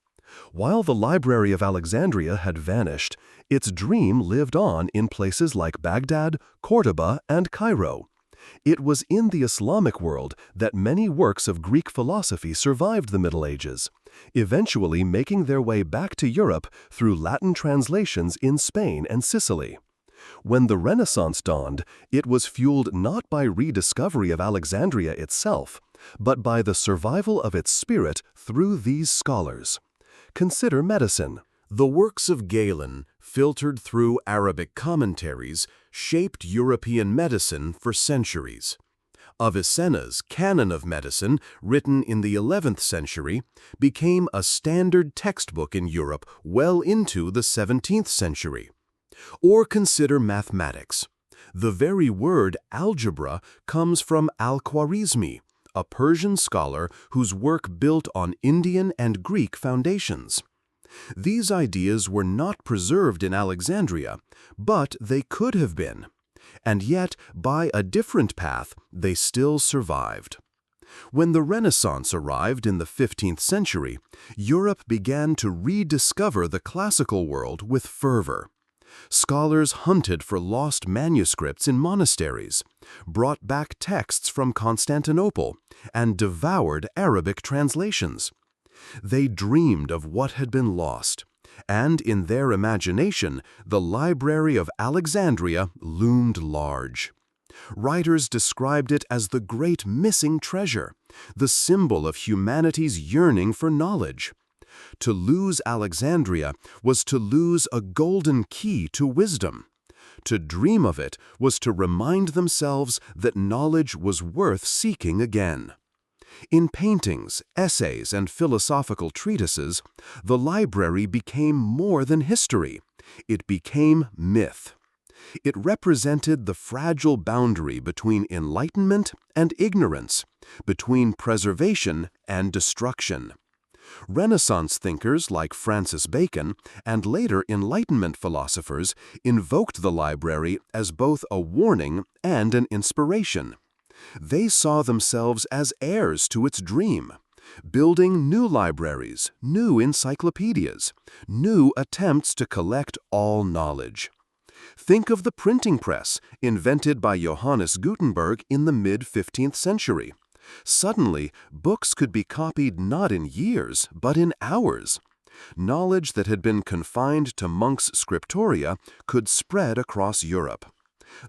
[SPEAKER 1] While the Library of Alexandria had vanished, its dream lived on in places like Baghdad, Cordoba, and Cairo. It was in the Islamic world that many works of Greek philosophy survived the Middle Ages, eventually making their way back to Europe through Latin translations in Spain and Sicily.
[SPEAKER 2] When the Renaissance dawned, it was fueled not by rediscovery of Alexandria itself, but by the survival of its spirit through these scholars. Consider medicine.
[SPEAKER 1] The works of Galen, filtered through Arabic commentaries, shaped European medicine for centuries. Avicenna's Canon of Medicine, written in the 11th century, became a standard textbook in Europe well into the 17th century. Or consider mathematics. The very word algebra comes from Al-Khwarizmi, a Persian scholar whose work built on Indian and Greek foundations. These ideas were not preserved in Alexandria, but they could have been. And yet, by a different path, they still survived. When the Renaissance arrived in the 15th century, Europe began to rediscover the classical world with fervor. Scholars hunted for lost manuscripts in monasteries, brought back texts from Constantinople, and devoured Arabic translations. They dreamed of what had been lost, and in their imagination, the Library of Alexandria loomed large. Writers described it as the great missing treasure, the symbol of humanity's yearning for knowledge. To lose Alexandria was to lose a golden key to wisdom. To dream of it was to remind themselves that knowledge was worth seeking again. In paintings, essays, and philosophical treatises, the library became more than history. It became myth. It represented the fragile boundary between enlightenment and ignorance, between preservation and destruction. Renaissance thinkers like Francis Bacon and later Enlightenment philosophers invoked the library as both a warning and an inspiration. They saw themselves as heirs to its dream, building new libraries, new encyclopedias, new attempts to collect all knowledge. Think of the printing press, invented by Johannes Gutenberg in the mid-15th century. Suddenly, books could be copied not in years, but in hours. Knowledge that had been confined to monks' scriptoria could spread across Europe.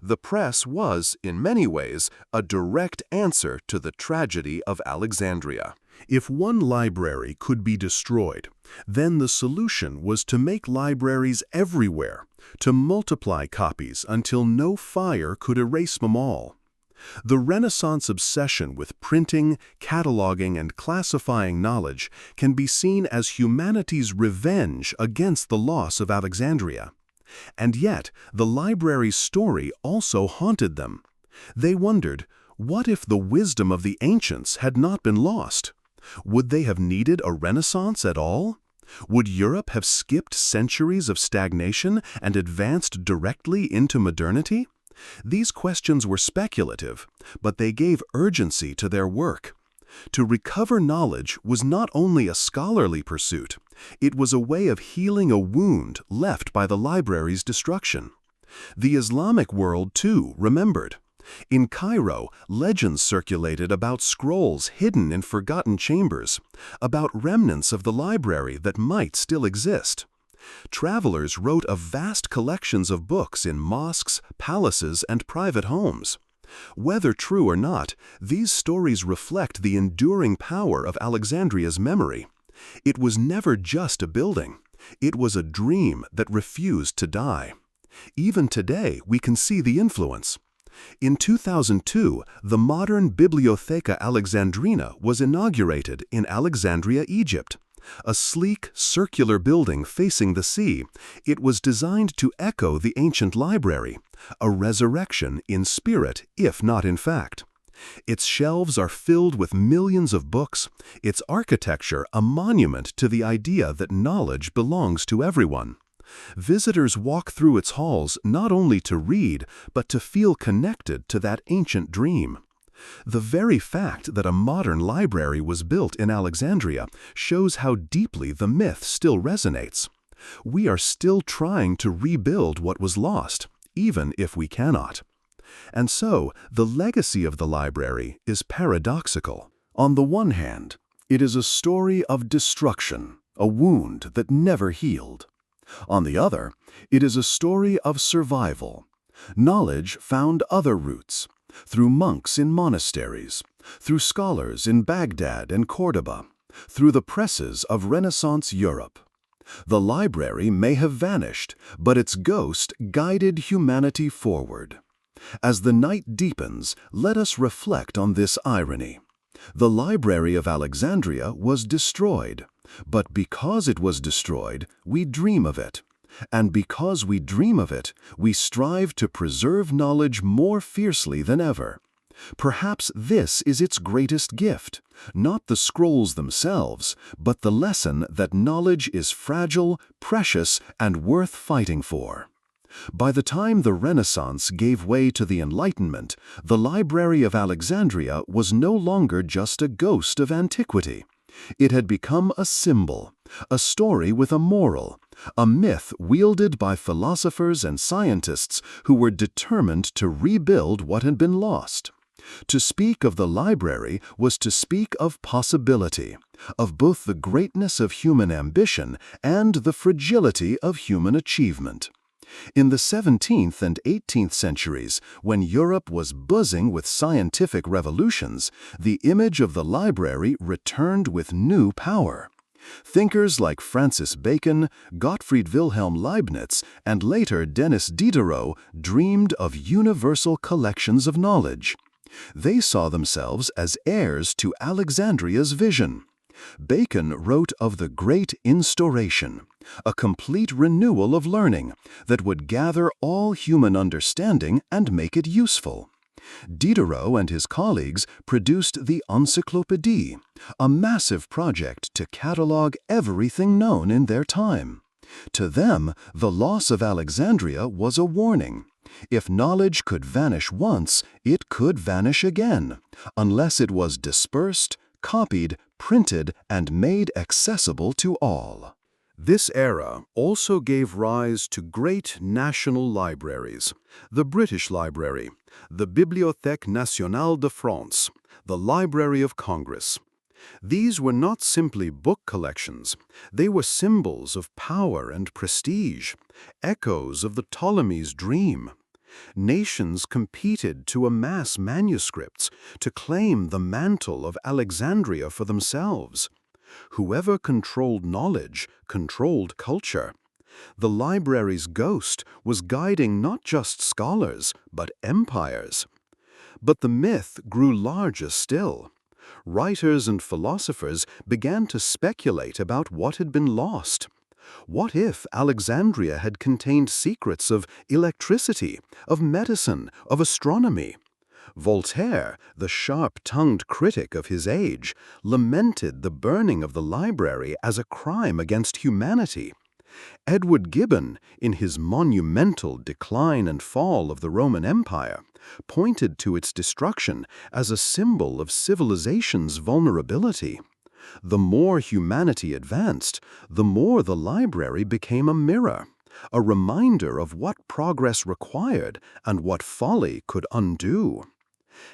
[SPEAKER 1] The press was, in many ways, a direct answer to the tragedy of Alexandria. If one library could be destroyed, then the solution was to make libraries everywhere, to multiply copies until no fire could erase them all. The Renaissance obsession with printing, cataloging, and classifying knowledge can be seen as humanity's revenge against the loss of Alexandria. And yet, the library's story also haunted them. They wondered, what if the wisdom of the ancients had not been lost? Would they have needed a Renaissance at all? Would Europe have skipped centuries of stagnation and advanced directly into modernity? These questions were speculative, but they gave urgency to their work. To recover knowledge was not only a scholarly pursuit, it was a way of healing a wound left by the library's destruction. The Islamic world, too, remembered. In Cairo, legends circulated about scrolls hidden in forgotten chambers, about remnants of the library that might still exist. Travelers wrote of vast collections of books in mosques, palaces, and private homes. Whether true or not, these stories reflect the enduring power of Alexandria's memory. It was never just a building. It was a dream that refused to die. Even today, we can see the influence. In 2002, the modern Bibliotheca Alexandrina was inaugurated in Alexandria, Egypt. A sleek, circular building facing the sea, it was designed to echo the ancient library, a resurrection in spirit, if not in fact. Its shelves are filled with millions of books, its architecture a monument to the idea that knowledge belongs to everyone. Visitors walk through its halls not only to read, but to feel connected to that ancient dream. The very fact that a modern library was built in Alexandria shows how deeply the myth still resonates. We are still trying to rebuild what was lost, even if we cannot. And so, the legacy of the library is paradoxical. On the one hand, it is a story of destruction, a wound that never healed. On the other, it is a story of survival. Knowledge found other routes, through monks in monasteries, through scholars in Baghdad and Cordoba, through the presses of Renaissance Europe. The library may have vanished, but its ghost guided humanity forward. As the night deepens, let us reflect on this irony. The Library of Alexandria was destroyed, but because it was destroyed, we dream of it. And because we dream of it, we strive to preserve knowledge more fiercely than ever. Perhaps this is its greatest gift, not the scrolls themselves, but the lesson that knowledge is fragile, precious, and worth fighting for. By the time the Renaissance gave way to the Enlightenment, the Library of Alexandria was no longer just a ghost of antiquity. It had become a symbol, a story with a moral, a myth wielded by philosophers and scientists who were determined to rebuild what had been lost. To speak of the library was to speak of possibility, of both the greatness of human ambition and the fragility of human achievement. In the 17th and 18th centuries, when Europe was buzzing with scientific revolutions, the image of the library returned with new power. Thinkers like Francis Bacon, Gottfried Wilhelm Leibniz, and later Denis Diderot dreamed of universal collections of knowledge. They saw themselves as heirs to Alexandria's vision. Bacon wrote of the Great Instauration, a complete renewal of learning that would gather all human understanding and make it useful. Diderot and his colleagues produced the Encyclopédie, a massive project to catalog everything known in their time. To them, the loss of Alexandria was a warning. If knowledge could vanish once, it could vanish again, unless it was dispersed, copied, printed, and made accessible to all. This era also gave rise to great national libraries: the British Library, the Bibliothèque nationale de France, the Library of Congress. These were not simply book collections, they were symbols of power and prestige, echoes of the Ptolemies' dream. Nations competed to amass manuscripts, to claim the mantle of Alexandria for themselves. Whoever controlled knowledge controlled culture. The library's ghost was guiding not just scholars, but empires. But the myth grew larger still. Writers and philosophers began to speculate about what had been lost. What if Alexandria had contained secrets of electricity, of medicine, of astronomy? Voltaire, the sharp-tongued critic of his age, lamented the burning of the library as a crime against humanity. Edward Gibbon, in his monumental Decline and Fall of the Roman Empire, pointed to its destruction as a symbol of civilization's vulnerability. The more humanity advanced, the more the library became a mirror, a reminder of what progress required and what folly could undo.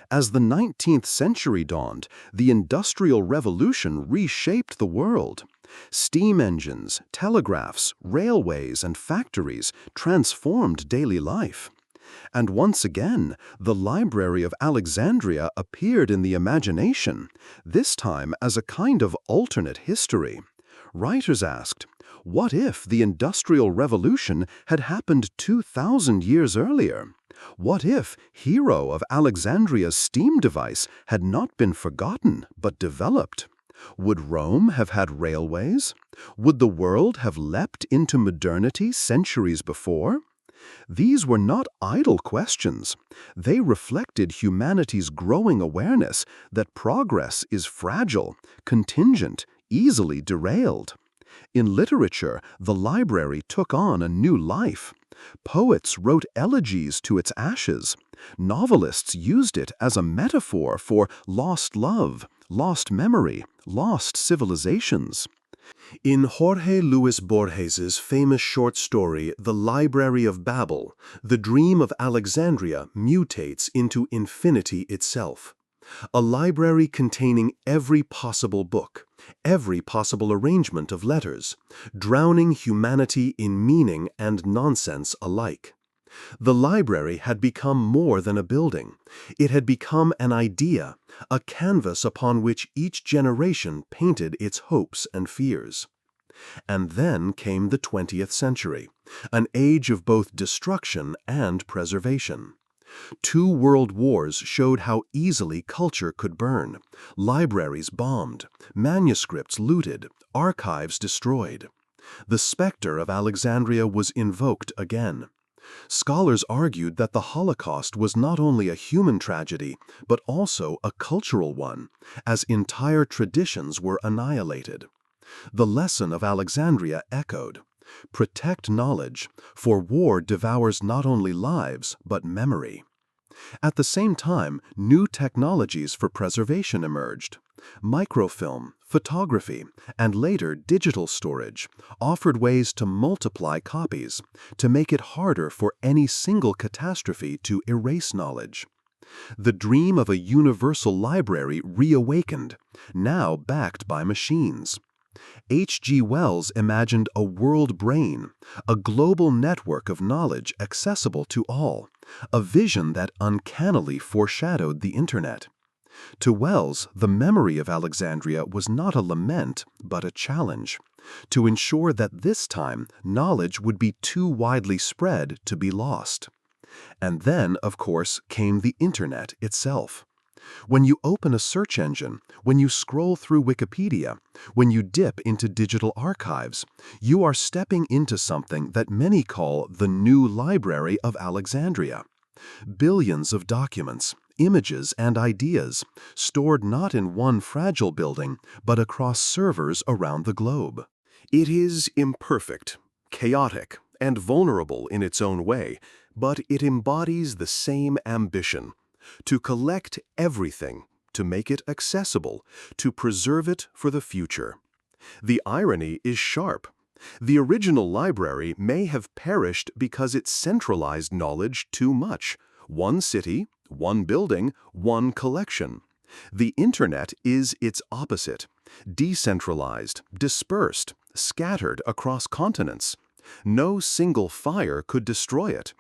[SPEAKER 1] As the 19th century dawned, the Industrial Revolution reshaped the world. Steam engines, telegraphs, railways, and factories transformed daily life. And once again, the Library of Alexandria appeared in the imagination, this time as a kind of alternate history. Writers asked, what if the Industrial Revolution had happened 2,000 years earlier? What if Hero of Alexandria's steam device had not been forgotten but developed? Would Rome have had railways? Would the world have leapt into modernity centuries before? These were not idle questions. They reflected humanity's growing awareness that progress is fragile, contingent, easily derailed. In literature, the library took on a new life. Poets wrote elegies to its ashes. Novelists used it as a metaphor for lost love, lost memory, lost civilizations. In Jorge Luis Borges's famous short story, The Library of Babel, the dream of Alexandria mutates into infinity itself.
[SPEAKER 2] A library containing every possible book, every possible arrangement of letters, drowning humanity in meaning and nonsense alike. The library had become more than a building. It had become an idea, a canvas upon which each generation painted its hopes and fears. And then came the 20th century, an age of both destruction and preservation. 2 world wars showed how easily culture could burn, libraries bombed, manuscripts looted, archives destroyed. The specter of Alexandria was invoked again. Scholars argued that the Holocaust was not only a human tragedy, but also a cultural one, as entire traditions were annihilated. The lesson of Alexandria echoed: protect knowledge, for war devours not only lives, but memory. At the same time, new technologies for preservation emerged. Microfilm, photography, and later digital storage offered ways to multiply copies, to make it harder for any single catastrophe to erase knowledge. The dream of a universal library reawakened, now backed by machines. H.G. Wells imagined a world brain, a global network of knowledge accessible to all, a vision that uncannily foreshadowed the Internet. To Wells, the memory of Alexandria was not a lament, but a challenge, to ensure that this time knowledge would be too widely spread to be lost. And then, of course, came the Internet itself. When you open a search engine, when you scroll through Wikipedia, when you dip into digital archives, you are stepping into something that many call the new Library of Alexandria. Billions of documents, images, and ideas, stored not in one fragile building, but across servers around the globe. It is imperfect, chaotic, and vulnerable in its own way, but it embodies the same ambition: to collect everything, to make it accessible, to preserve it for the future. The irony is sharp. The original library may have perished because it centralized knowledge too much. One city, one building, one collection. The Internet is its opposite: decentralized, dispersed, scattered across continents. No single fire could destroy it.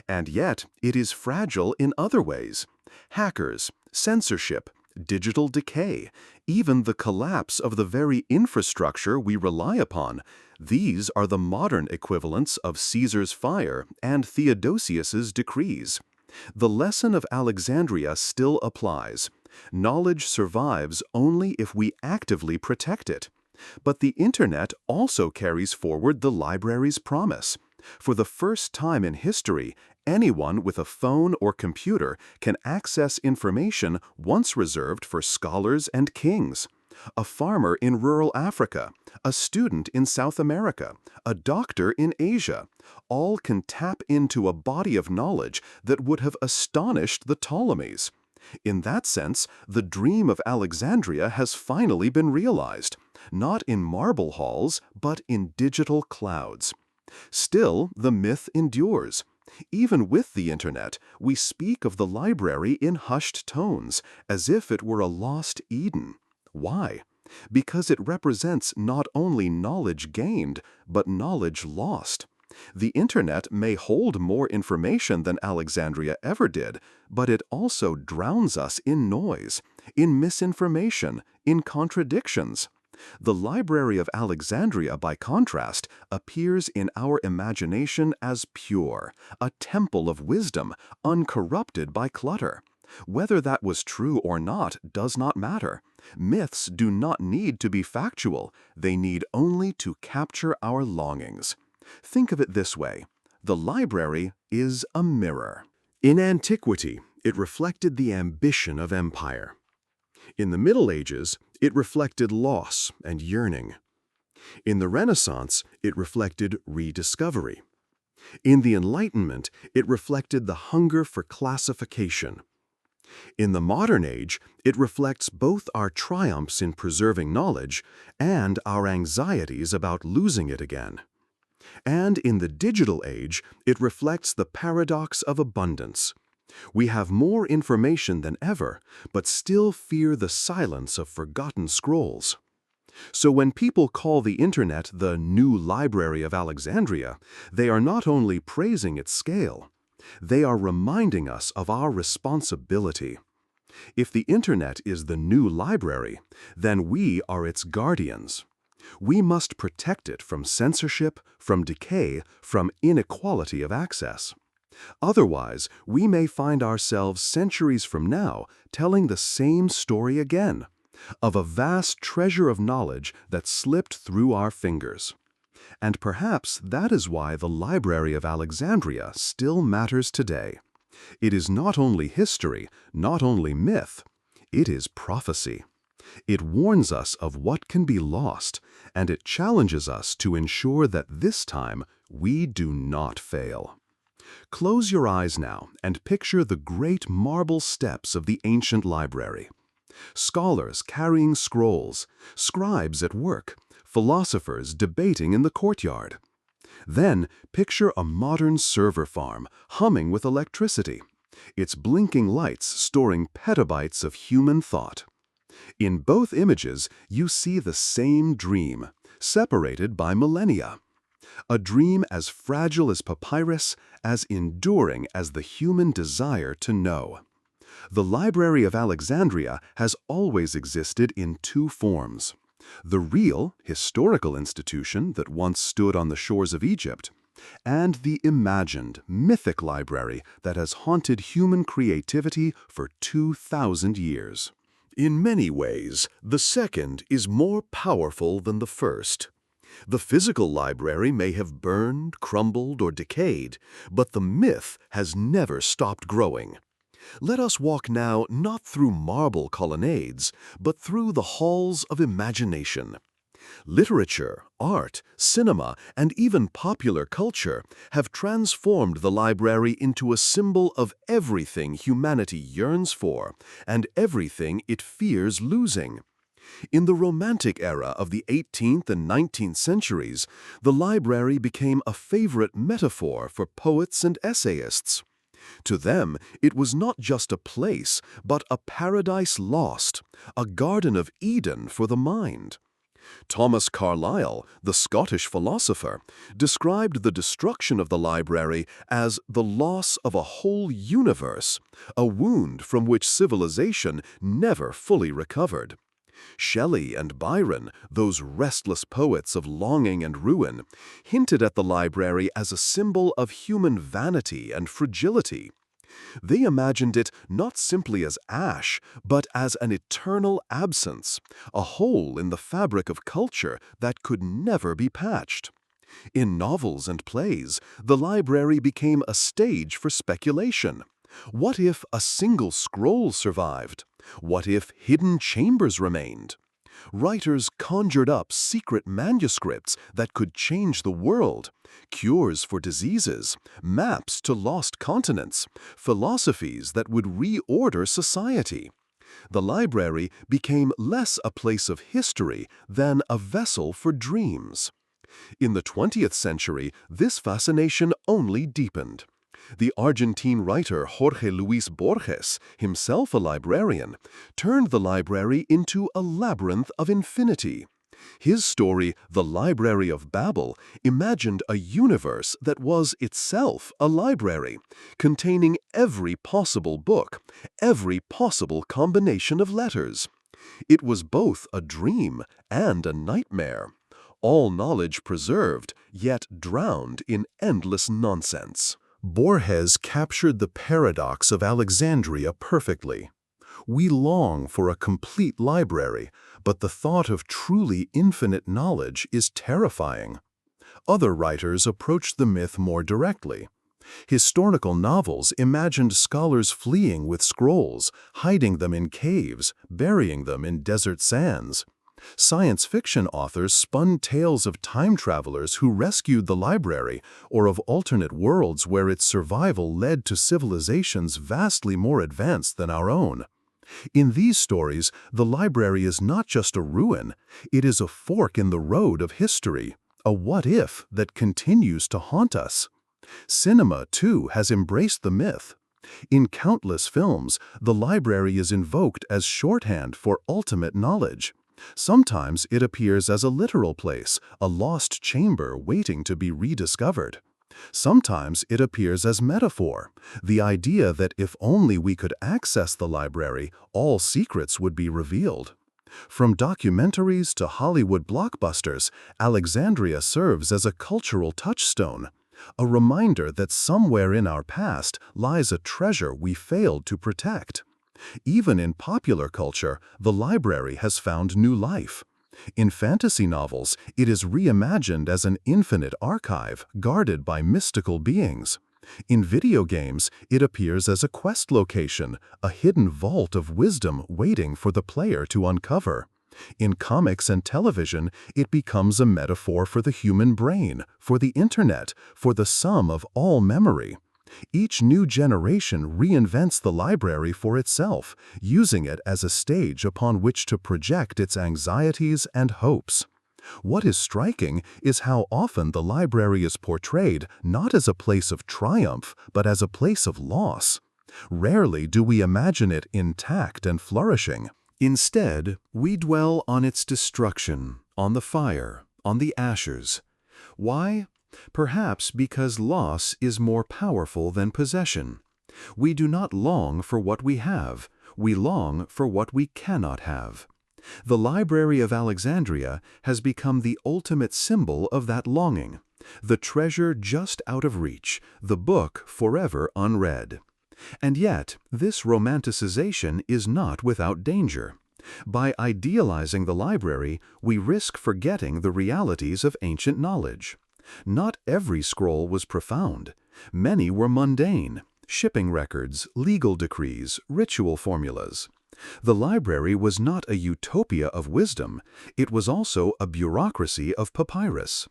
[SPEAKER 2] And yet, it is fragile in other ways. Hackers, censorship, digital decay, even the collapse of the very infrastructure we rely upon. These are the modern equivalents of Caesar's fire and Theodosius's decrees. The lesson of Alexandria still applies. Knowledge survives only if we actively protect it. But the Internet also carries forward the library's promise. For the first time in history, anyone with a phone or computer can access information once reserved for scholars and kings. A farmer in rural Africa, a student in South America, a doctor in Asia, all can tap into a body of knowledge that would have astonished the Ptolemies. In that sense, the dream of Alexandria has finally been realized, not in marble halls, but in digital clouds. Still, the myth endures. Even with the Internet, we speak of the library in hushed tones, as if it were a lost Eden. Why? Because it represents not only knowledge gained, but knowledge lost. The Internet may hold more information than Alexandria ever did, but it also drowns us in noise, in misinformation, in contradictions. The Library of Alexandria, by contrast, appears in our imagination as pure, a temple of wisdom, uncorrupted by clutter. Whether that was true or not does not matter. Myths do not need to be factual, they need only to capture our longings. Think of it this way: the library is a mirror. In antiquity, it reflected the ambition of empire. In the Middle Ages, it reflected loss and yearning. In the Renaissance, it reflected rediscovery. In the Enlightenment, it reflected the hunger for classification. In the modern age, it reflects both our triumphs in preserving knowledge and our anxieties about losing it again. And in the digital age, it reflects the paradox of abundance. We have more information than ever, but still fear the silence of forgotten scrolls. So when people call the Internet the new Library of Alexandria, they are not only praising its scale, they are reminding us of our responsibility. If the Internet is the new library, then we are its guardians. We must protect it from censorship, from decay, from inequality of access. Otherwise, we may find ourselves centuries from now telling the same story again, of a vast treasure of knowledge that slipped through our fingers. And perhaps that is why the Library of Alexandria still matters today. It is not only history, not only myth, it is prophecy. It warns us of what can be lost, and it challenges us to ensure that this time we do not fail. Close your eyes now and picture the great marble steps of the ancient library. Scholars carrying scrolls, scribes at work, philosophers debating in the courtyard. Then picture a modern server farm humming with electricity, its blinking lights storing petabytes of human thought. In both images, you see the same dream, separated by millennia. A dream as fragile as papyrus, as enduring as the human desire to know. The Library of Alexandria has always existed in two forms. The real, historical institution that once stood on the shores of Egypt, and the imagined, mythic library that has haunted human creativity for 2,000 years. In many ways, the second is more powerful than the first. The physical library may have burned, crumbled, or decayed, but the myth has never stopped growing. Let us walk now not through marble colonnades, but through the halls of imagination. Literature, art, cinema, and even popular culture have transformed the library into a symbol of everything humanity yearns for and everything it fears losing. In the Romantic era of the 18th and 19th centuries, the library became a favorite metaphor for poets and essayists. To them, it was not just a place, but a paradise lost, a Garden of Eden for the mind. Thomas Carlyle, the Scottish philosopher, described the destruction of the library as the loss of a whole universe, a wound from which civilization never fully recovered. Shelley and Byron, those restless poets of longing and ruin, hinted at the library as a symbol of human vanity and fragility. They imagined it not simply as ash, but as an eternal absence, a hole in the fabric of culture that could never be patched. In novels and plays, the library became a stage for speculation. What if a single scroll survived? What if hidden chambers remained? Writers conjured up secret manuscripts that could change the world, cures for diseases, maps to lost continents, philosophies that would reorder society. The library became less a place of history than a vessel for dreams. In the 20th century, this fascination only deepened. The Argentine writer Jorge Luis Borges, himself a librarian, turned the library into a labyrinth of infinity. His story, The Library of Babel, imagined a universe that was itself a library, containing every possible book, every possible combination of letters. It was both a dream and a nightmare. All knowledge preserved, yet drowned in endless nonsense. Borges captured the paradox of Alexandria perfectly. We long for a complete library, but the thought of truly infinite knowledge is terrifying. Other writers approached the myth more directly. Historical novels imagined scholars fleeing with scrolls, hiding them in caves, burying them in desert sands. Science fiction authors spun tales of time travelers who rescued the library, or of alternate worlds where its survival led to civilizations vastly more advanced than our own. In these stories, the library is not just a ruin, it is a fork in the road of history, a what-if that continues to haunt us. Cinema, too, has embraced the myth. In countless films, the library is invoked as shorthand for ultimate knowledge. Sometimes it appears as a literal place, a lost chamber waiting to be rediscovered. Sometimes it appears as metaphor, the idea that if only we could access the library, all secrets would be revealed. From documentaries to Hollywood blockbusters, Alexandria serves as a cultural touchstone, a reminder that somewhere in our past lies a treasure we failed to protect. Even in popular culture, the library has found new life. In fantasy novels, it is reimagined as an infinite archive guarded by mystical beings. In video games, it appears as a quest location, a hidden vault of wisdom waiting for the player to uncover. In comics and television, it becomes a metaphor for the human brain, for the internet, for the sum of all memory. Each new generation reinvents the library for itself, using it as a stage upon which to project its anxieties and hopes. What is striking is how often the library is portrayed not as a place of triumph, but as a place of loss. Rarely do we imagine it intact and flourishing.
[SPEAKER 1] Instead, we dwell on its destruction, on the fire, on the ashes. Why? Perhaps because loss is more powerful than possession. We do not long for what we have, we long for what we cannot have. The Library of Alexandria has become the ultimate symbol of that longing, the treasure just out of reach, the book forever unread. And yet, this romanticization is not without danger. By idealizing the library, we risk forgetting the realities of ancient knowledge. Not every scroll was profound. Many were mundane: shipping records, legal decrees, ritual formulas. The library was not a utopia of wisdom, it was also a bureaucracy of papyrus.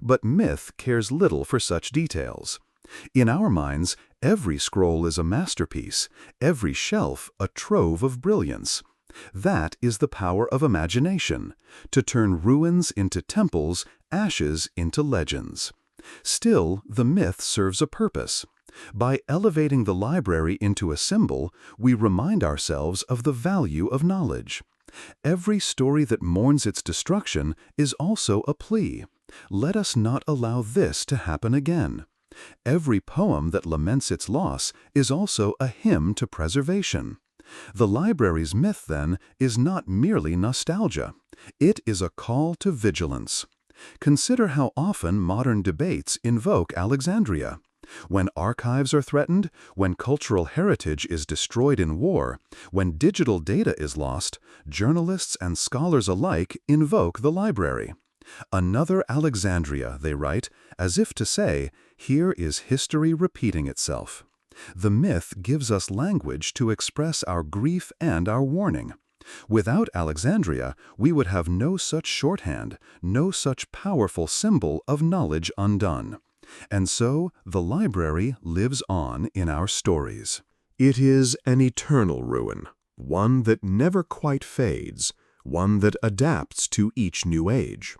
[SPEAKER 1] But myth cares little for such details. In our minds, every scroll is a masterpiece, every shelf a trove of brilliance. That is the power of imagination, to turn ruins into temples, ashes into legends. Still, the myth serves a purpose. By elevating the library into a symbol, we remind ourselves of the value of knowledge. Every story that mourns its destruction is also a plea. Let us not allow this to happen again. Every poem that laments its loss is also a hymn to preservation. The library's myth, then, is not merely nostalgia. It is a call to vigilance. Consider how often modern debates invoke Alexandria. When archives are threatened, when cultural heritage is destroyed in war, when digital data is lost, journalists and scholars alike invoke the library. Another Alexandria, they write, as if to say, here is history repeating itself. The myth gives us language to express our grief and our warning. Without Alexandria, we would have no such shorthand, no such powerful symbol of knowledge undone. And so, the library lives on in our stories.
[SPEAKER 2] It is an eternal ruin, one that never quite fades, one that adapts to each new age.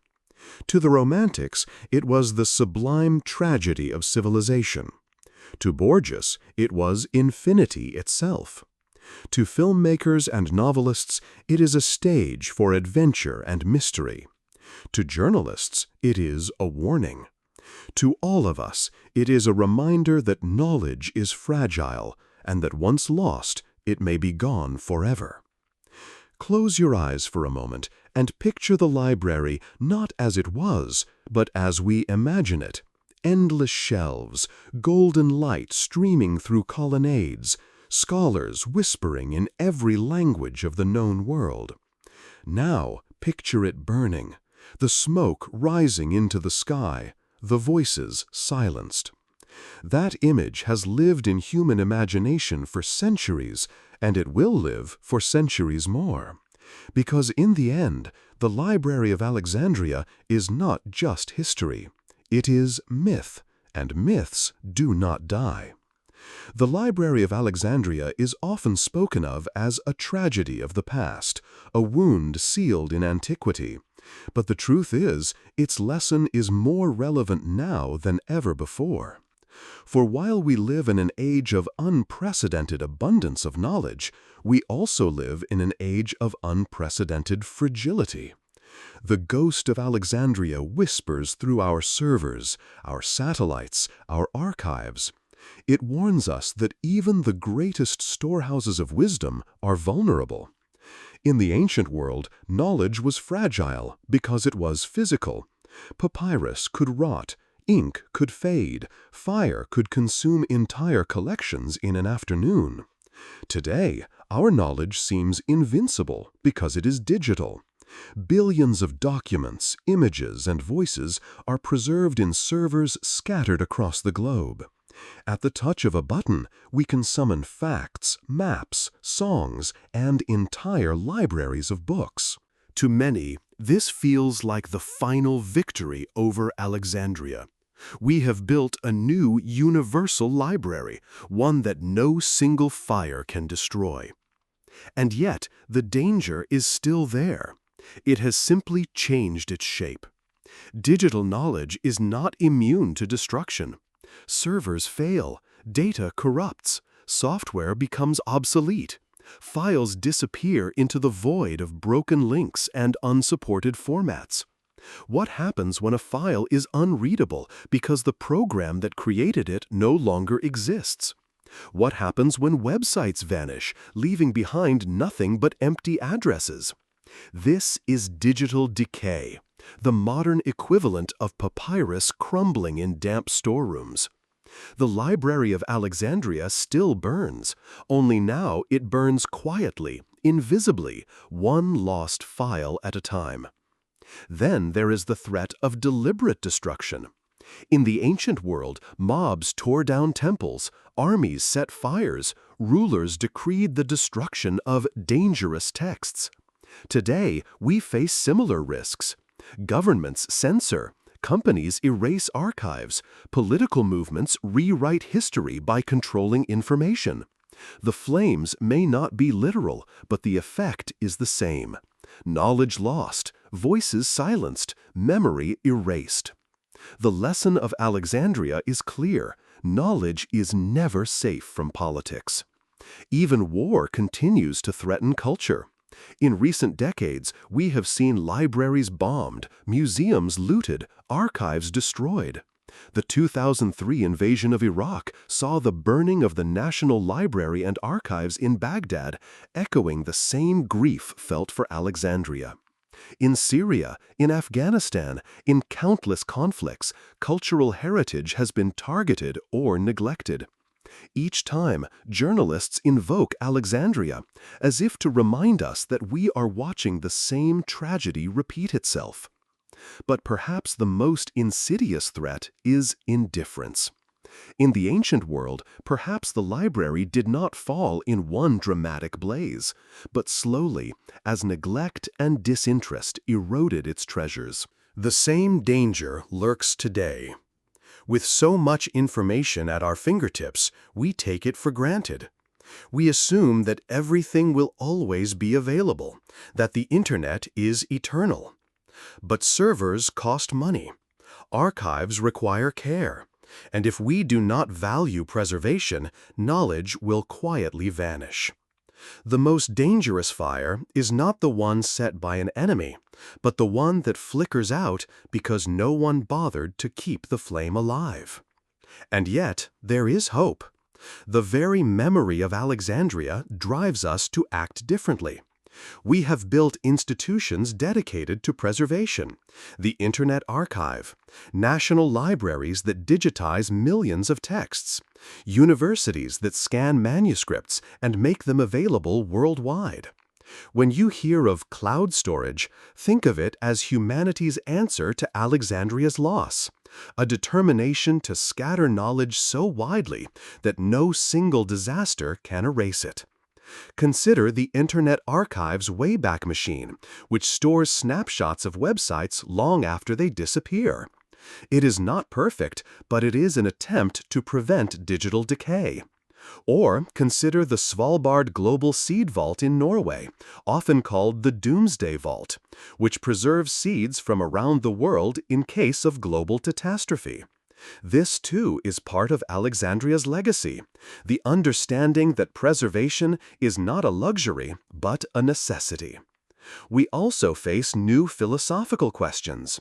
[SPEAKER 2] To the Romantics, it was the sublime tragedy of civilization. To Borges, it was infinity itself. To filmmakers and novelists, it is a stage for adventure and mystery. To journalists, it is a warning. To all of us, it is a reminder that knowledge is fragile, and that once lost, it may be gone forever. Close your eyes for a moment and picture the library not as it was, but as we imagine it. Endless shelves, golden light streaming through colonnades, scholars whispering in every language of the known world. Now picture it burning, the smoke rising into the sky, the voices silenced. That image has lived in human imagination for centuries, and it will live for centuries more. Because in the end, the Library of Alexandria is not just history. It is myth, and myths do not die. The Library of Alexandria is often spoken of as a tragedy of the past, a wound sealed in antiquity. But the truth is, its lesson is more relevant now than ever before. For while we live in an age of unprecedented abundance of knowledge, we also live in an age of unprecedented fragility. The ghost of Alexandria whispers through our servers, our satellites, our archives. It warns us that even the greatest storehouses of wisdom are vulnerable. In the ancient world, knowledge was fragile because it was physical. Papyrus could rot, ink could fade, fire could consume entire collections in an afternoon. Today, our knowledge seems invincible because it is digital. Billions of documents, images, and voices are preserved in servers scattered across the globe. At the touch of a button, we can summon facts, maps, songs, and entire libraries of books. To many, this feels like the final victory over Alexandria. We have built a new universal library, one that no single fire can destroy. And yet, the danger is still there. It has simply changed its shape. Digital knowledge is not immune to destruction. Servers fail, data corrupts, software becomes obsolete. Files disappear into the void of broken links and unsupported formats. What happens when a file is unreadable because the program that created it no longer exists? What happens when websites vanish, leaving behind nothing but empty addresses? This is digital decay, the modern equivalent of papyrus crumbling in damp storerooms. The Library of Alexandria still burns, only now it burns quietly, invisibly, one lost file at a time. Then there is the threat of deliberate destruction. In the ancient world, mobs tore down temples, armies set fires, rulers decreed the destruction of dangerous texts. Today, we face similar risks. Governments censor, companies erase archives, political movements rewrite history by controlling information. The flames may not be literal, but the effect is the same. Knowledge lost, voices silenced, memory erased. The lesson of Alexandria is clear. Knowledge is never safe from politics. Even war continues to threaten culture. In recent decades, we have seen libraries bombed, museums looted, archives destroyed. The 2003 invasion of Iraq saw the burning of the National Library and Archives in Baghdad, echoing the same grief felt for Alexandria. In Syria, in Afghanistan, in countless conflicts, cultural heritage has been targeted or neglected. Each time, journalists invoke Alexandria, as if to remind us that we are watching the same tragedy repeat itself. But perhaps the most insidious threat is indifference. In the ancient world, perhaps the library did not fall in one dramatic blaze, but slowly, as neglect and disinterest eroded its treasures. The same danger lurks today. With so much information at our fingertips, we take it for granted. We assume that everything will always be available, that the internet is eternal. But servers cost money. Archives require care. And if we do not value preservation, knowledge will quietly vanish. The most dangerous fire is not the one set by an enemy, but the one that flickers out because no one bothered to keep the flame alive. And yet, there is hope. The very memory of Alexandria drives us to act differently. We have built institutions dedicated to preservation, the Internet Archive, national libraries that digitize millions of texts, universities that scan manuscripts and make them available worldwide. When you hear of cloud storage, think of it as humanity's answer to Alexandria's loss, a determination to scatter knowledge so widely that no single disaster can erase it. Consider the Internet Archive's Wayback Machine, which stores snapshots of websites long after they disappear. It is not perfect, but it is an attempt to prevent digital decay. Or consider the Svalbard Global Seed Vault in Norway, often called the Doomsday Vault, which preserves seeds from around the world in case of global catastrophe. This, too, is part of Alexandria's legacy, the understanding that preservation is not a luxury, but a necessity. We also face new philosophical questions.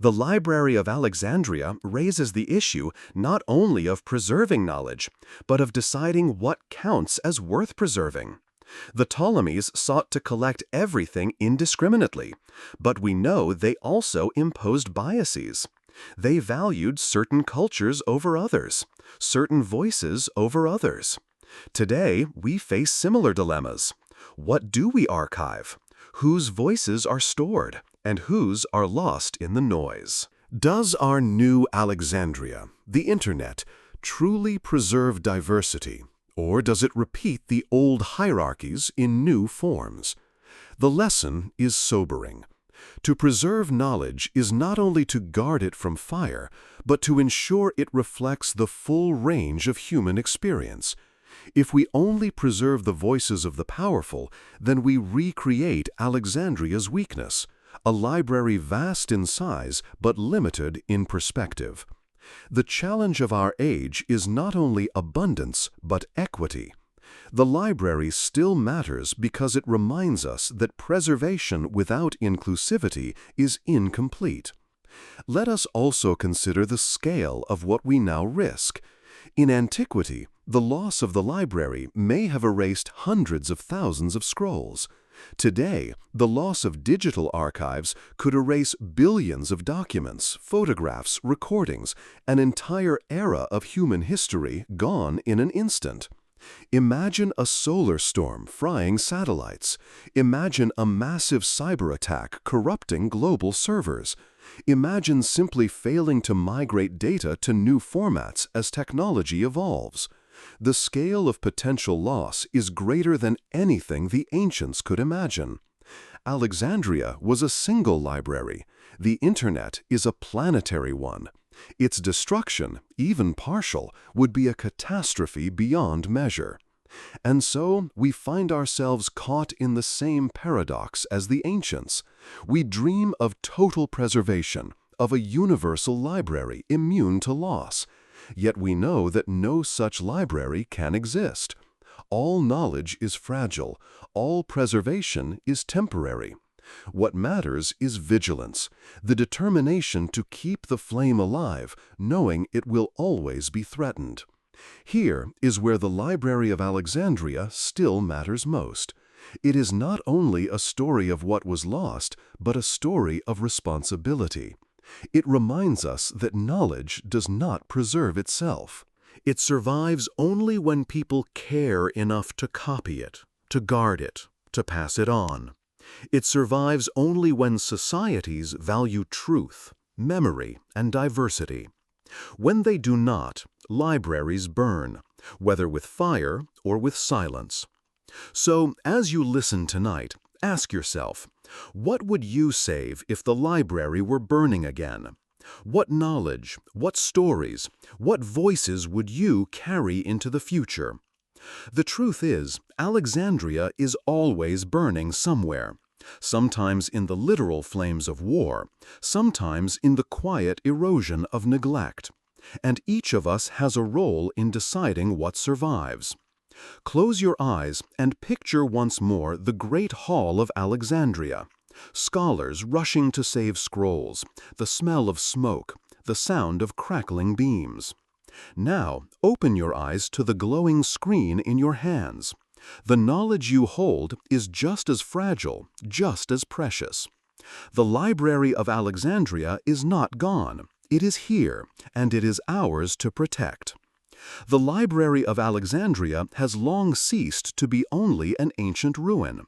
[SPEAKER 2] The Library of Alexandria raises the issue not only of preserving knowledge, but of deciding what counts as worth preserving. The Ptolemies sought to collect everything indiscriminately, but we know they also imposed biases. They valued certain cultures over others, certain voices over others. Today, we face similar dilemmas. What do we archive? Whose voices are stored, and whose are lost in the noise?
[SPEAKER 1] Does our new Alexandria, the Internet, truly preserve diversity, or does it repeat the old hierarchies in new forms? The lesson is sobering. To preserve knowledge is not only to guard it from fire, but to ensure it reflects the full range of human experience. If we only preserve the voices of the powerful, then we recreate Alexandria's weakness, a library vast in size but limited in perspective. The challenge of our age is not only abundance, but equity. The library still matters because it reminds us that preservation without inclusivity is incomplete. Let us also consider the scale of what we now risk. In antiquity, the loss of the library may have erased hundreds of thousands of scrolls. Today, the loss of digital archives could erase billions of documents, photographs, recordings, an entire era of human history gone in an instant. Imagine a solar storm frying satellites. Imagine a massive cyber attack corrupting global servers. Imagine simply failing to migrate data to new formats as technology evolves. The scale of potential loss is greater than anything the ancients could imagine. Alexandria was a single library. The Internet is a planetary one. Its destruction, even partial, would be a catastrophe beyond measure. And so we find ourselves caught in the same paradox as the ancients. We dream of total preservation, of a universal library immune to loss. Yet we know that no such library can exist. All knowledge is fragile. All preservation is temporary. What matters is vigilance, the determination to keep the flame alive, knowing it will always be threatened. Here is where the Library of Alexandria still matters most. It is not only a story of what was lost, but a story of responsibility. It reminds us that knowledge does not preserve itself. It survives only when people care enough to copy it, to guard it, to pass it on. It survives only when societies value truth, memory, and diversity. When they do not, libraries burn, whether with fire or with silence. So, as you listen tonight, ask yourself, what would you save if the library were burning again? What knowledge, what stories, what voices would you carry into the future? The truth is, Alexandria is always burning somewhere, sometimes in the literal flames of war, sometimes in the quiet erosion of neglect. And each of us has a role in deciding what survives. Close your eyes and picture once more the great hall of Alexandria. Scholars rushing to save scrolls, the smell of smoke, the sound of crackling beams. Now, open your eyes to the glowing screen in your hands. The knowledge you hold is just as fragile, just as precious. The Library of Alexandria is not gone. It is here, and it is ours to protect. The Library of Alexandria has long ceased to be only an ancient ruin.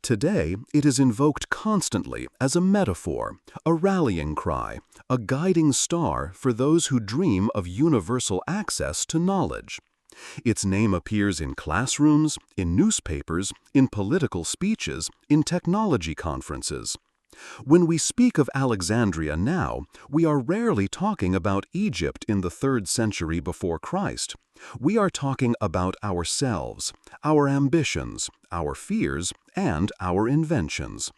[SPEAKER 1] Today, it is invoked constantly as a metaphor, a rallying cry, a guiding star for those who dream of universal access to knowledge. Its name appears in classrooms, in newspapers, in political speeches, in technology conferences. When we speak of Alexandria now, we are rarely talking about Egypt in the 3rd century before Christ. We are talking about ourselves, our ambitions, our fears, and our inventions.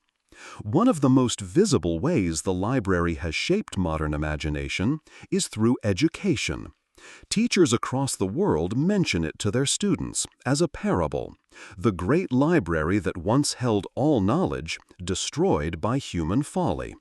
[SPEAKER 2] One of the most visible ways the library has shaped modern imagination is through education. Teachers across the world mention it to their students as a parable, the great library that once held all knowledge, destroyed by human folly.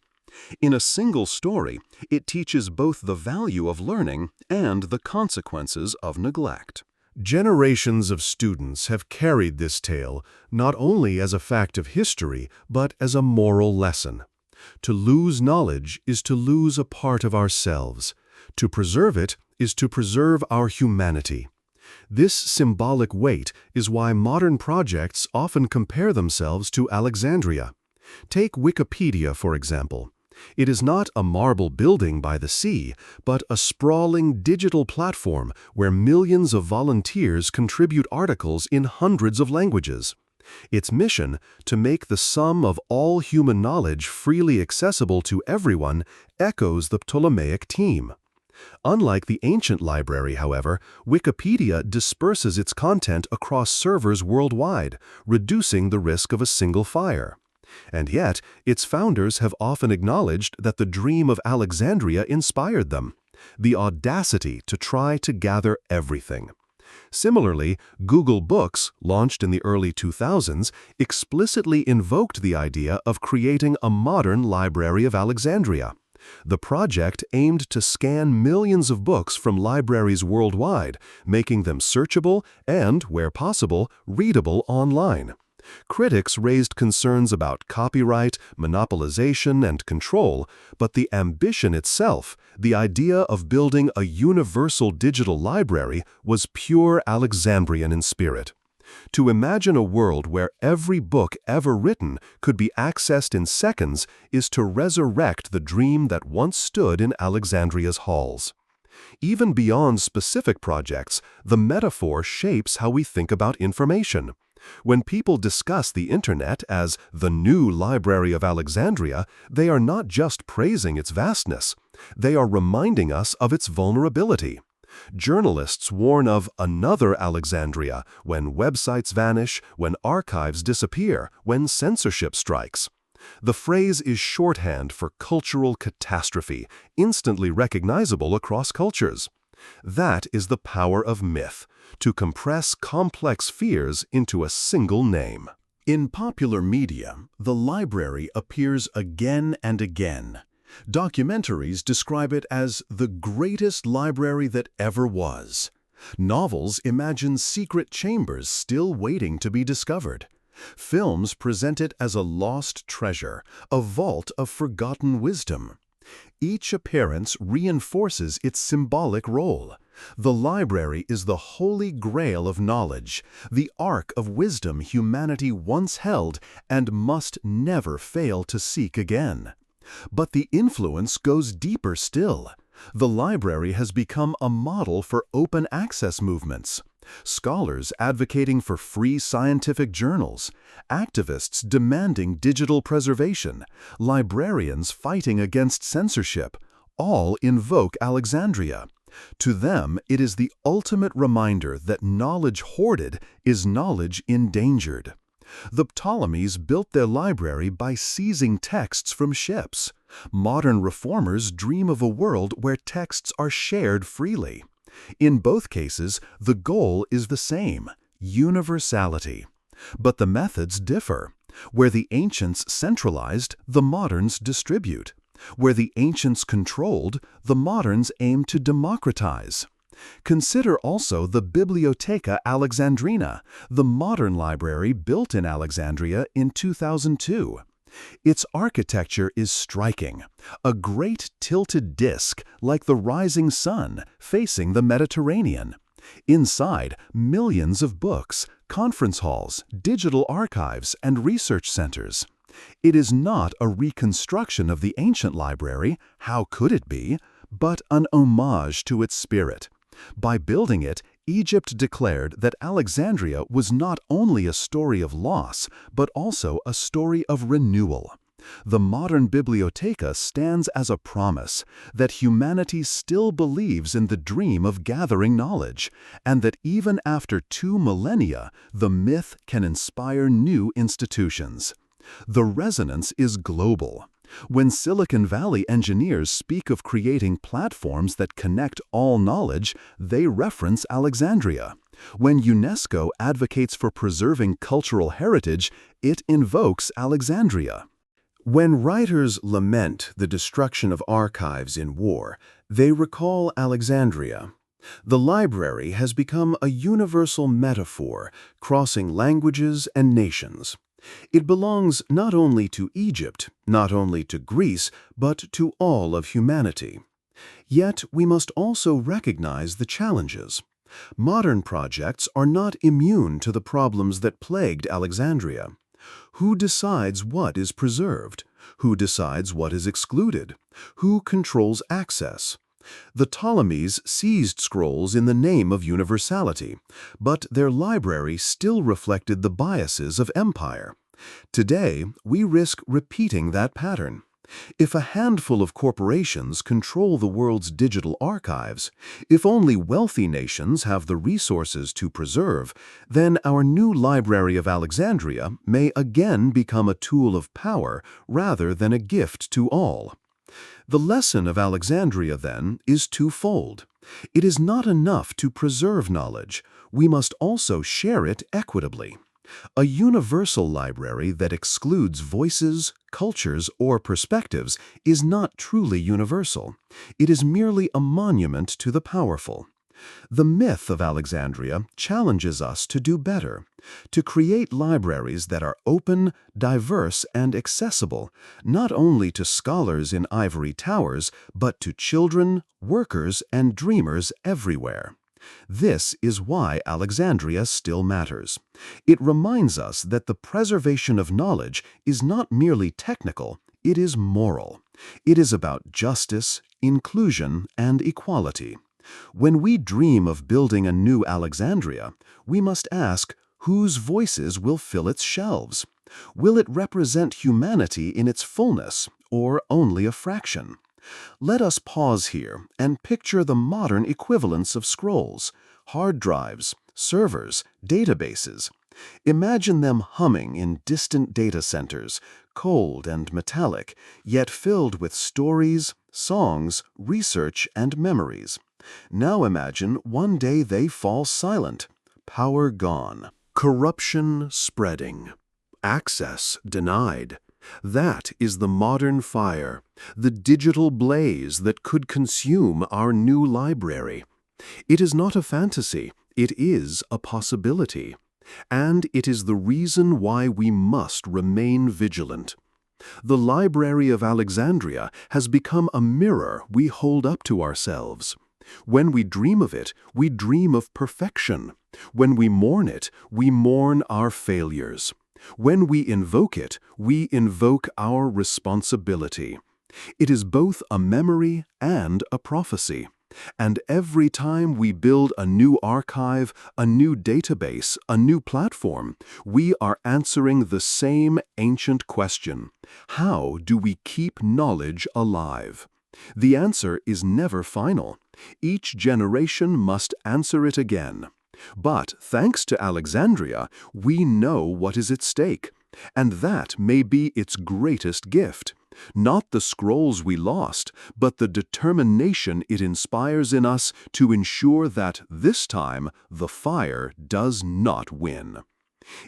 [SPEAKER 2] In a single story, it teaches both the value of learning and the consequences of neglect.
[SPEAKER 1] Generations of students have carried this tale not only as a fact of history, but as a moral lesson. To lose knowledge is to lose a part of ourselves. To preserve it is to preserve our humanity. This symbolic weight is why modern projects often compare themselves to Alexandria. Take Wikipedia, for example. It is not a marble building by the sea, but a sprawling digital platform where millions of volunteers contribute articles in hundreds of languages. Its mission, to make the sum of all human knowledge freely accessible to everyone, echoes the Ptolemaic team. Unlike the ancient library, however, Wikipedia disperses its content across servers worldwide, reducing the risk of a single fire. And yet, its founders have often acknowledged that the dream of Alexandria inspired them, the audacity to try to gather everything. Similarly, Google Books, launched in the early 2000s, explicitly invoked the idea of creating a modern Library of Alexandria. The project aimed to scan millions of books from libraries worldwide, making them searchable and, where possible, readable online. Critics raised concerns about copyright, monopolization, and control, but the ambition itself, the idea of building a universal digital library, was pure Alexandrian in spirit. To imagine a world where every book ever written could be accessed in seconds is to resurrect the dream that once stood in Alexandria's halls. Even beyond specific projects, the metaphor shapes how we think about information. When people discuss the Internet as the new Library of Alexandria, they are not just praising its vastness. They are reminding us of its vulnerability. Journalists warn of another Alexandria when websites vanish, when archives disappear, when censorship strikes. The phrase is shorthand for cultural catastrophe, instantly recognizable across cultures. That is the power of myth, to compress complex fears into a single name. In popular media, the library appears again and again. Documentaries describe it as the greatest library that ever was. Novels imagine secret chambers still waiting to be discovered. Films present it as a lost treasure, a vault of forgotten wisdom. Each appearance reinforces its symbolic role. The library is the holy grail of knowledge, the ark of wisdom humanity once held and must never fail to seek again. But the influence goes deeper still. The library has become a model for open access movements. Scholars advocating for free scientific journals, activists demanding digital preservation, librarians fighting against censorship, all invoke Alexandria. To them, it is the ultimate reminder that knowledge hoarded is knowledge endangered. The Ptolemies built their library by seizing texts from ships. Modern reformers dream of a world where texts are shared freely. In both cases, the goal is the same: universality. But the methods differ. Where the ancients centralized, the moderns distribute. Where the ancients controlled, the moderns aim to democratize. Consider also the Bibliotheca Alexandrina, the modern library built in Alexandria in 2002. Its architecture is striking, a great tilted disc like the rising sun facing the Mediterranean. Inside, millions of books, conference halls, digital archives, and research centers. It is not a reconstruction of the ancient library, how could it be, but an homage to its spirit. By building it, Egypt declared that Alexandria was not only a story of loss, but also a story of renewal. The modern Bibliotheca stands as a promise that humanity still believes in the dream of gathering knowledge, and that even after 2 millennia, the myth can inspire new institutions. The resonance is global. When Silicon Valley engineers speak of creating platforms that connect all knowledge, they reference Alexandria. When UNESCO advocates for preserving cultural heritage, it invokes Alexandria. When writers lament the destruction of archives in war, they recall Alexandria. The library has become a universal metaphor, crossing languages and nations. It belongs not only to Egypt, not only to Greece, but to all of humanity. Yet we must also recognize the challenges. Modern projects are not immune to the problems that plagued Alexandria. Who decides what is preserved? Who decides what is excluded? Who controls access? The Ptolemies seized scrolls in the name of universality, but their library still reflected the biases of empire. Today, we risk repeating that pattern. If a handful of corporations control the world's digital archives, if only wealthy nations have the resources to preserve, then our new Library of Alexandria may again become a tool of power rather than a gift to all. The lesson of Alexandria, then, is twofold. It is not enough to preserve knowledge. We must also share it equitably. A universal library that excludes voices, cultures, or perspectives is not truly universal. It is merely a monument to the powerful. The myth of Alexandria challenges us to do better, to create libraries that are open, diverse, and accessible, not only to scholars in ivory towers, but to children, workers, and dreamers everywhere. This is why Alexandria still matters. It reminds us that the preservation of knowledge is not merely technical, it is moral. It is about justice, inclusion, and equality. When we dream of building a new Alexandria, we must ask, whose voices will fill its shelves? Will it represent humanity in its fullness, or only a fraction? Let us pause here and picture the modern equivalents of scrolls, hard drives, servers, databases. Imagine them humming in distant data centers, cold and metallic, yet filled with stories, songs, research, and memories. Now imagine one day they fall silent, power gone, corruption spreading, access denied. That is the modern fire, the digital blaze that could consume our new library. It is not a fantasy, it is a possibility. And it is the reason why we must remain vigilant. The Library of Alexandria has become a mirror we hold up to ourselves. When we dream of it, we dream of perfection. When we mourn it, we mourn our failures. When we invoke it, we invoke our responsibility. It is both a memory and a prophecy. And every time we build a new archive, a new database, a new platform, we are answering the same ancient question: how do we keep knowledge alive? The answer is never final. Each generation must answer it again. But thanks to Alexandria, we know what is at stake, and that may be its greatest gift. Not the scrolls we lost, but the determination it inspires in us to ensure that, this time, the fire does not win.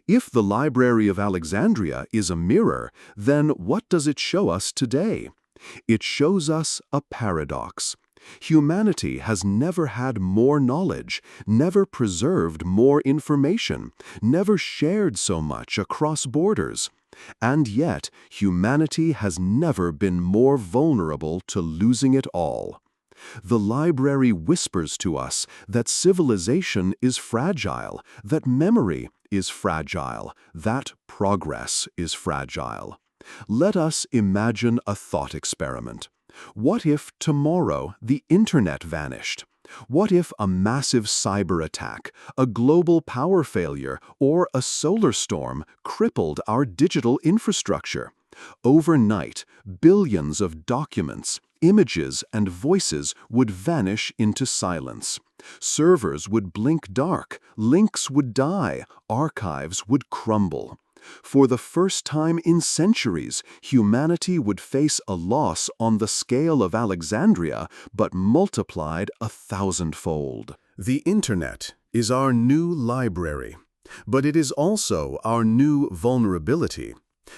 [SPEAKER 1] If the Library of Alexandria is a mirror, then what does it show us today? It shows us a paradox. Humanity has never had more knowledge, never preserved more information, never shared so much across borders. And yet, humanity has never been more vulnerable to losing it all. The library whispers to us that civilization is fragile, that memory is fragile, that progress is fragile. Let us imagine a thought experiment. What if tomorrow the internet vanished? What if a massive cyber attack, a global power failure, or a solar storm crippled our digital infrastructure? Overnight, billions of documents, images, and voices would vanish into silence. Servers would blink dark, links would die, archives would crumble.
[SPEAKER 2] For the first time in centuries, humanity would face a loss on the scale of Alexandria, but multiplied 1,000-fold.
[SPEAKER 1] The Internet is our new library, but it is also our new vulnerability.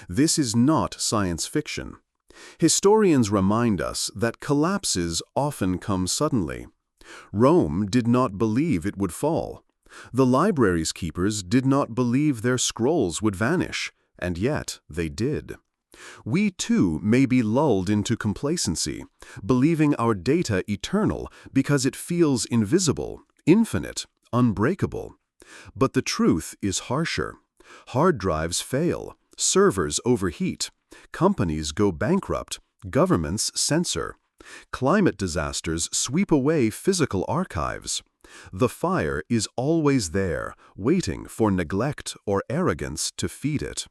[SPEAKER 1] This is not science fiction. Historians remind us that collapses often come suddenly. Rome did not believe it would fall. The library's keepers did not believe their scrolls would vanish, and yet they did. We too may be lulled into complacency, believing our data eternal because it feels invisible, infinite, unbreakable. But the truth is harsher. Hard drives fail, servers overheat, companies go bankrupt, governments censor. Climate disasters sweep away physical archives. The fire is always there, waiting for neglect or arrogance to feed it.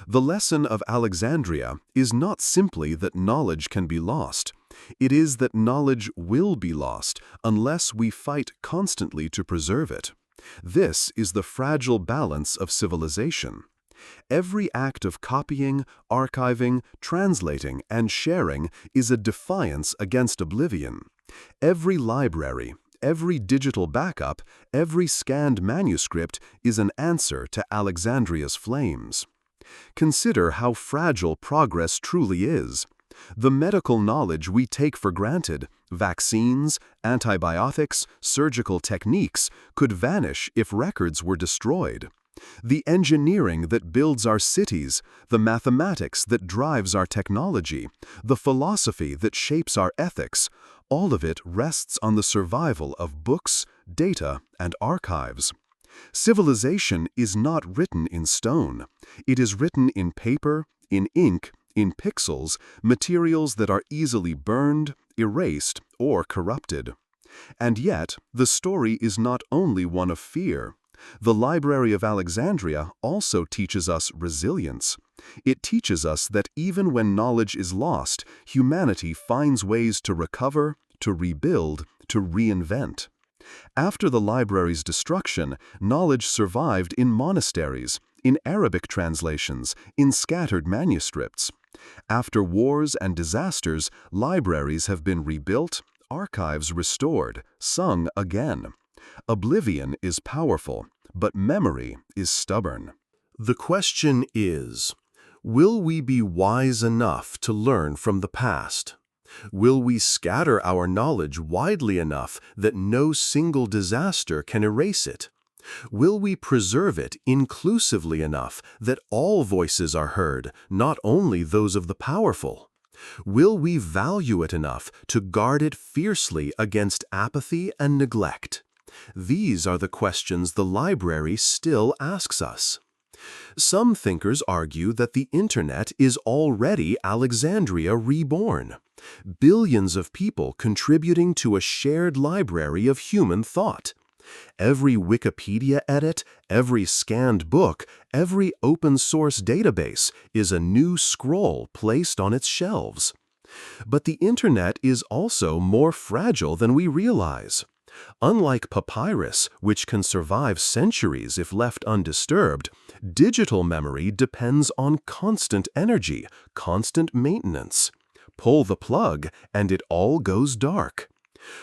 [SPEAKER 1] The lesson of Alexandria is not simply that knowledge can be lost. It is that knowledge will be lost unless we fight constantly to preserve it. This is the fragile balance of civilization. Every act of copying, archiving, translating, and sharing is a defiance against oblivion. Every library, every digital backup, every scanned manuscript is an answer to Alexandria's flames. Consider how fragile progress truly is. The medical knowledge we take for granted, vaccines, antibiotics, surgical techniques, could vanish if records were destroyed. The engineering that builds our cities, the mathematics that drives our technology, the philosophy that shapes our ethics, all of it rests on the survival of books, data, and archives. Civilization is not written in stone. It is written in paper, in ink, in pixels, materials that are easily burned, erased, or corrupted. And yet, the story is not only one of fear. The Library of Alexandria also teaches us resilience. It teaches us that even when knowledge is lost, humanity finds ways to recover, to rebuild, to reinvent. After the library's destruction, knowledge survived in monasteries, in Arabic translations, in scattered manuscripts. After wars and disasters, libraries have been rebuilt, archives restored, sung again. Oblivion is powerful, but memory is stubborn. The question is, will we be wise enough to learn from the past? Will we scatter our knowledge widely enough that no single disaster can erase it? Will we preserve it inclusively enough that all voices are heard, not only those of the powerful? Will we value it enough to guard it fiercely against apathy and neglect? These are the questions the library still asks us. Some thinkers argue that the Internet is already Alexandria reborn. Billions of people contributing to a shared library of human thought. Every Wikipedia edit, every scanned book, every open-source database is a new scroll placed on its shelves. But the Internet is also more fragile than we realize. Unlike papyrus, which can survive centuries if left undisturbed, digital memory depends on constant energy, constant maintenance. Pull the plug, and it all goes dark.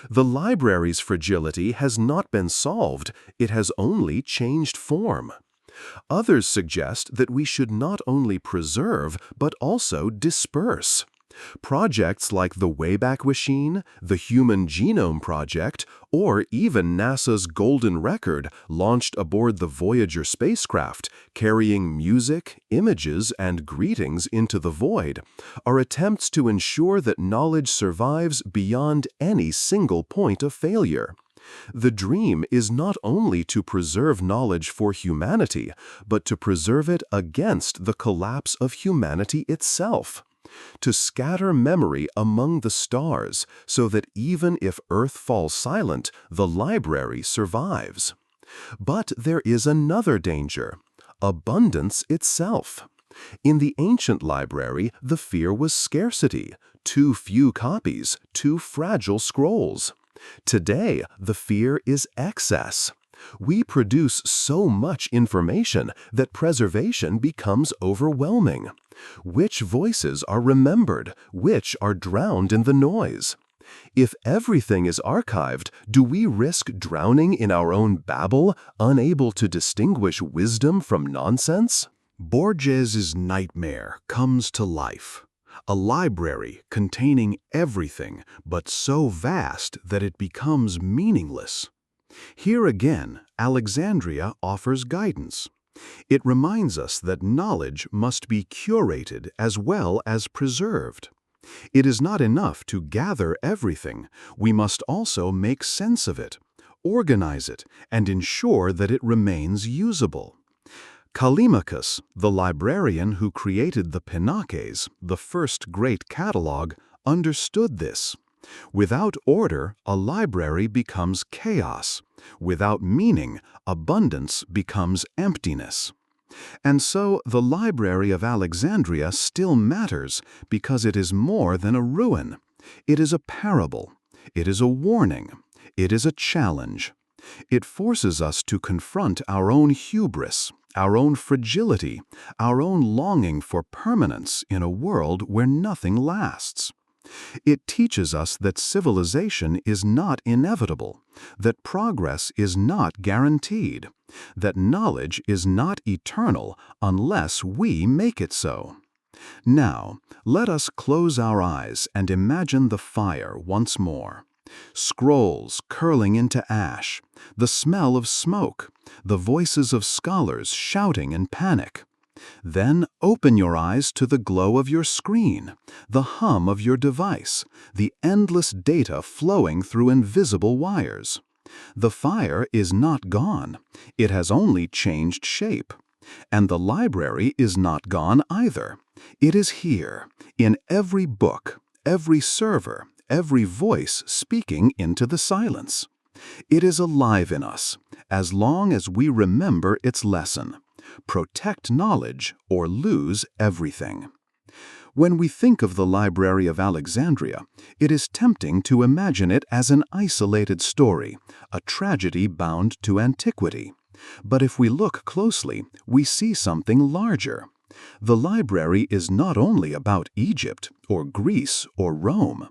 [SPEAKER 1] The library's fragility has not been solved, it has only changed form. Others suggest that we should not only preserve, but also disperse. Projects like the Wayback Machine, the Human Genome Project, or even NASA's Golden Record, launched aboard the Voyager spacecraft, carrying music, images, and greetings into the void, are attempts to ensure that knowledge survives beyond any single point of failure. The dream is not only to preserve knowledge for humanity, but to preserve it against the collapse of humanity itself. To scatter memory among the stars so that even if Earth falls silent, the library survives. But there is another danger: abundance itself. In the ancient library, the fear was scarcity, too few copies, too fragile scrolls. Today, the fear is excess.
[SPEAKER 2] We produce so much information that preservation becomes overwhelming. Which voices are remembered, which are drowned in the noise? If everything is archived, do we risk drowning in our own babble, unable to distinguish wisdom from nonsense?
[SPEAKER 1] Borges's nightmare comes to life. A library containing everything, but so vast that it becomes meaningless. Here again, Alexandria offers guidance. It reminds us that knowledge must be curated as well as preserved. It is not enough to gather everything. We must also make sense of it, organize it, and ensure that it remains usable. Callimachus, the librarian who created the Pinakes, the first great catalog, understood this. Without order, a library becomes chaos. Without meaning, abundance becomes emptiness. And so the Library of Alexandria still matters because it is more than a ruin. It is a parable. It is a warning. It is a challenge. It forces us to confront our own hubris, our own fragility, our own longing for permanence in a world where nothing lasts. It teaches us that civilization is not inevitable, that progress is not guaranteed, that knowledge is not eternal unless we make it so. Now, let us close our eyes and imagine the fire once more. Scrolls curling into ash, the smell of smoke, the voices of scholars shouting in panic. Then open your eyes to the glow of your screen, the hum of your device, the endless data flowing through invisible wires. The fire is not gone. It has only changed shape. And the library is not gone either. It is here, in every book, every server, every voice speaking into the silence. It is alive in us, as long as we remember its lesson. Protect knowledge or lose everything. When we think of the Library of Alexandria, it is tempting to imagine it as an isolated story, a tragedy bound to antiquity. But if we look closely, we see something larger. The library is not only about Egypt or Greece or Rome.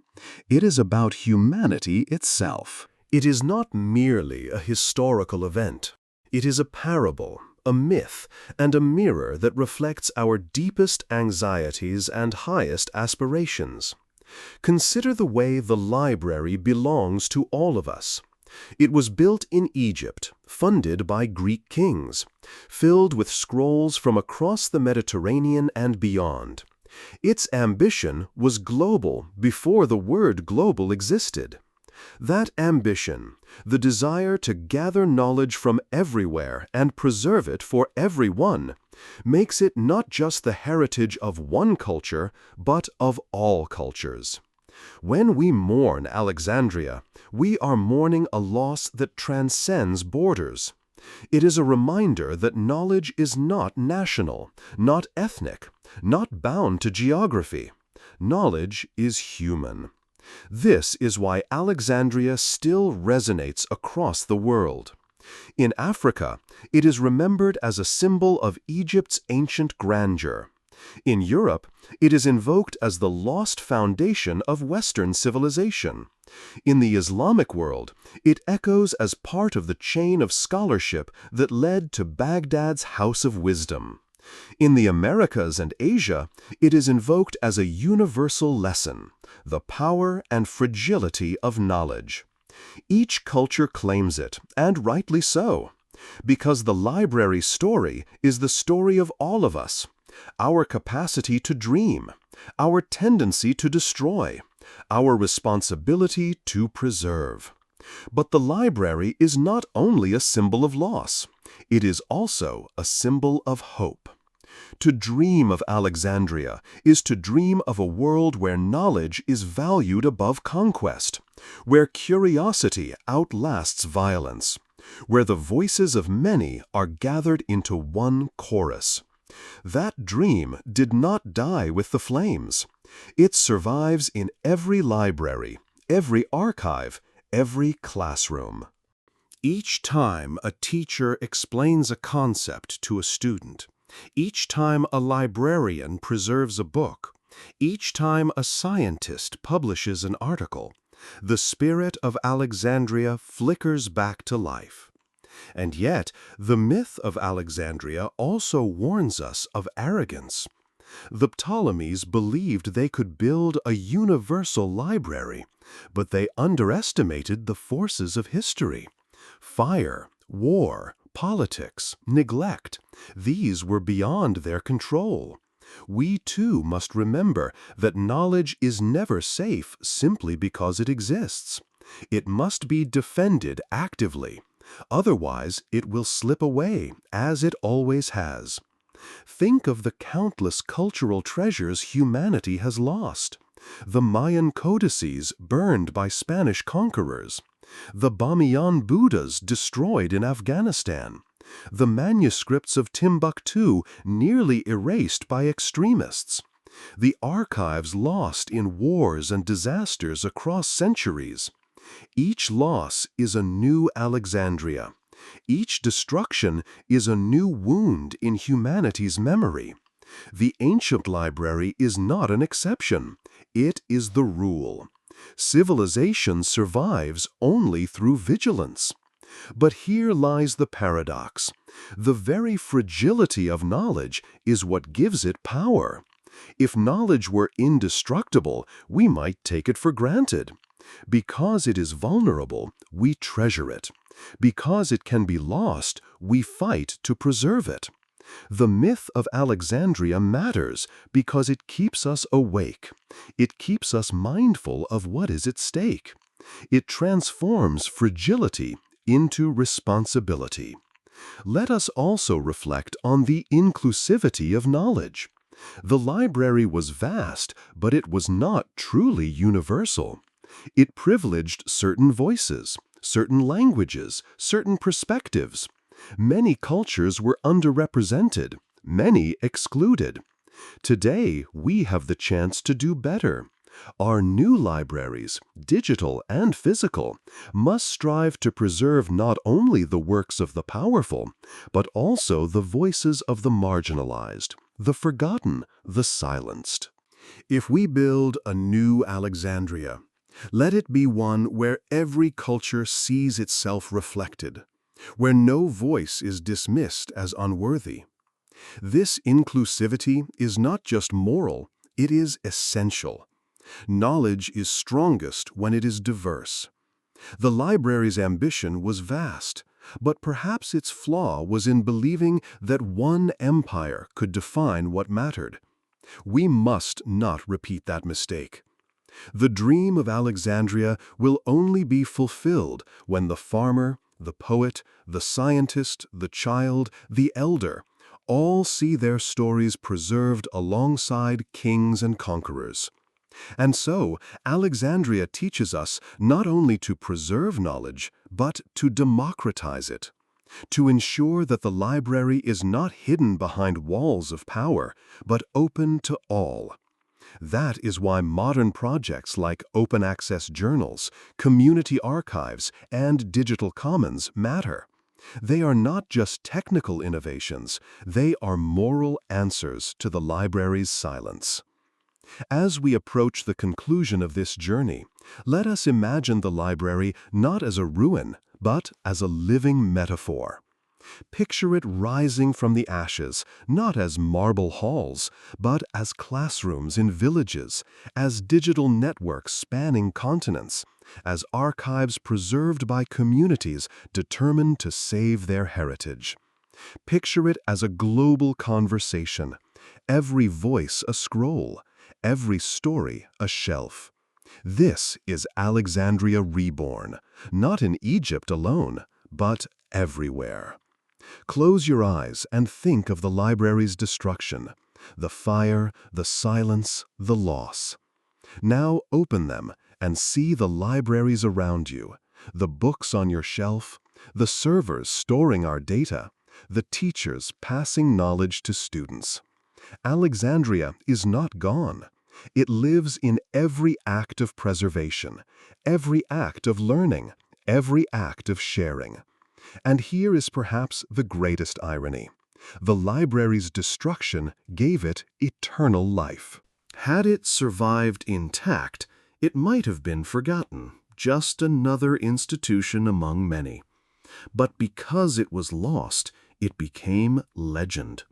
[SPEAKER 1] It is about humanity itself.
[SPEAKER 2] It is not merely a historical event. It is a parable, a myth, and a mirror that reflects our deepest anxieties and highest aspirations. Consider the way the library belongs to all of us. It was built in Egypt, funded by Greek kings, filled with scrolls from across the Mediterranean and beyond. Its ambition was global before the word global existed. That ambition, the desire to gather knowledge from everywhere and preserve it for everyone, makes it not just the heritage of one culture, but of all cultures. When we mourn Alexandria, we are mourning a loss that transcends borders. It is a reminder that knowledge is not national, not ethnic, not bound to geography. Knowledge is human. This is why Alexandria still resonates across the world. In Africa, it is remembered as a symbol of Egypt's ancient grandeur. In Europe, it is invoked as the lost foundation of Western civilization. In the Islamic world, it echoes as part of the chain of scholarship that led to Baghdad's House of Wisdom. In the Americas and Asia, it is invoked as a universal lesson, the power and fragility of knowledge. Each culture claims it, and rightly so, because the library's story is the story of all of us, our capacity to dream, our tendency to destroy, our responsibility to preserve. But the library is not only a symbol of loss, it is also a symbol of hope. To dream of Alexandria is to dream of a world where knowledge is valued above conquest, where curiosity outlasts violence, where the voices of many are gathered into one chorus. That dream did not die with the flames. It survives in every library, every archive, every classroom.
[SPEAKER 1] Each time a teacher explains a concept to a student, each time a librarian preserves a book, each time a scientist publishes an article, the spirit of Alexandria flickers back to life. And yet, the myth of Alexandria also warns us of arrogance. The Ptolemies believed they could build a universal library, but they underestimated the forces of history. Fire, war, politics, neglect, these were beyond their control. We too must remember that knowledge is never safe simply because it exists. It must be defended actively. Otherwise, it will slip away, as it always has. Think of the countless cultural treasures humanity has lost. The Mayan codices burned by Spanish conquerors. The Bamiyan Buddhas destroyed in Afghanistan. The manuscripts of Timbuktu nearly erased by extremists. The archives lost in wars and disasters across centuries. Each loss is a new Alexandria. Each destruction is a new wound in humanity's memory. The ancient library is not an exception. It is the rule. Civilization survives only through vigilance. But here lies the paradox. The very fragility of knowledge is what gives it power. If knowledge were indestructible, we might take it for granted. Because it is vulnerable, we treasure it. Because it can be lost, we fight to preserve it. The myth of Alexandria matters because it keeps us awake. It keeps us mindful of what is at stake. It transforms fragility into responsibility. Let us also reflect on the inclusivity of knowledge. The library was vast, but it was not truly universal. It privileged certain voices, certain languages, certain perspectives. Many cultures were underrepresented, many excluded. Today, we have the chance to do better. Our new libraries, digital and physical, must strive to preserve not only the works of the powerful, but also the voices of the marginalized, the forgotten, the silenced. If we build a new Alexandria, let it be one where every culture sees itself reflected, where no voice is dismissed as unworthy. This inclusivity is not just moral, it is essential. Knowledge is strongest when it is diverse. The library's ambition was vast, but perhaps its flaw was in believing that one empire could define what mattered. We must not repeat that mistake. The dream of Alexandria will only be fulfilled when the farmer, the poet, the scientist, the child, the elder, all see their stories preserved alongside kings and conquerors. And so, Alexandria teaches us not only to preserve knowledge, but to democratize it, to ensure that the library is not hidden behind walls of power, but open to all. That is why modern projects like open access journals, community archives, and digital commons matter. They are not just technical innovations, they are moral answers to the library's silence. As we approach the conclusion of this journey, let us imagine the library not as a ruin, but as a living metaphor. Picture it rising from the ashes, not as marble halls, but as classrooms in villages, as digital networks spanning continents, as archives preserved by communities determined to save their heritage. Picture it as a global conversation, every voice a scroll, every story a shelf. This is Alexandria reborn, not in Egypt alone, but everywhere. Close your eyes and think of the library's destruction, the fire, the silence, the loss. Now open them and see the libraries around you, the books on your shelf, the servers storing our data, the teachers passing knowledge to students. Alexandria is not gone. It lives in every act of preservation, every act of learning, every act of sharing.
[SPEAKER 2] And here is perhaps the greatest irony. The library's destruction gave it eternal life.
[SPEAKER 1] Had it survived intact, it might have been forgotten, just another institution among many. But because it was lost, it became legend.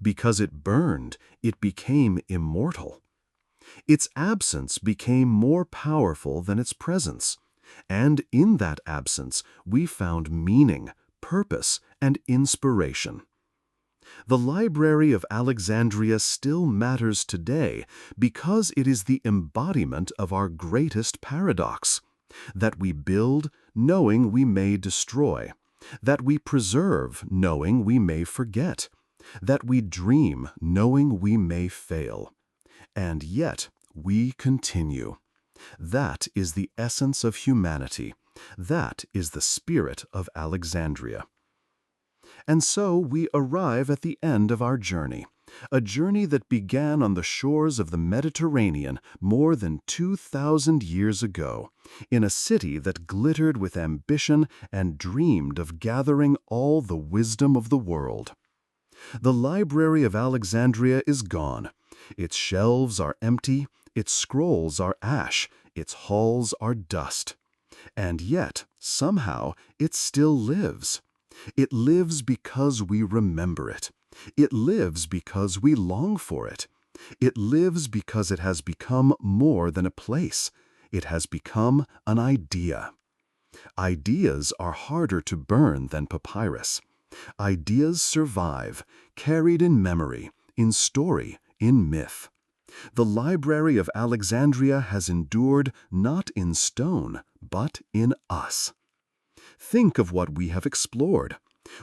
[SPEAKER 1] Because it burned, it became immortal. Its absence became more powerful than its presence. And in that absence, we found meaning, purpose, and inspiration. The Library of Alexandria still matters today because it is the embodiment of our greatest paradox: that we build knowing we may destroy, that we preserve knowing we may forget, that we dream knowing we may fail. And yet we continue. That is the essence of humanity. That is the spirit of Alexandria. And so we arrive at the end of our journey, a journey that began on the shores of the Mediterranean more than 2,000 years ago, in a city that glittered with ambition and dreamed of gathering all the wisdom of the world. The Library of Alexandria is gone. Its shelves are empty, its scrolls are ash, its halls are dust. And yet, somehow, it still lives. It lives because we remember it. It lives because we long for it. It lives because it has become more than a place. It has become an idea. Ideas are harder to burn than papyrus. Ideas survive, carried in memory, in story, in myth. The Library of Alexandria has endured not in stone, but in us. Think of what we have explored.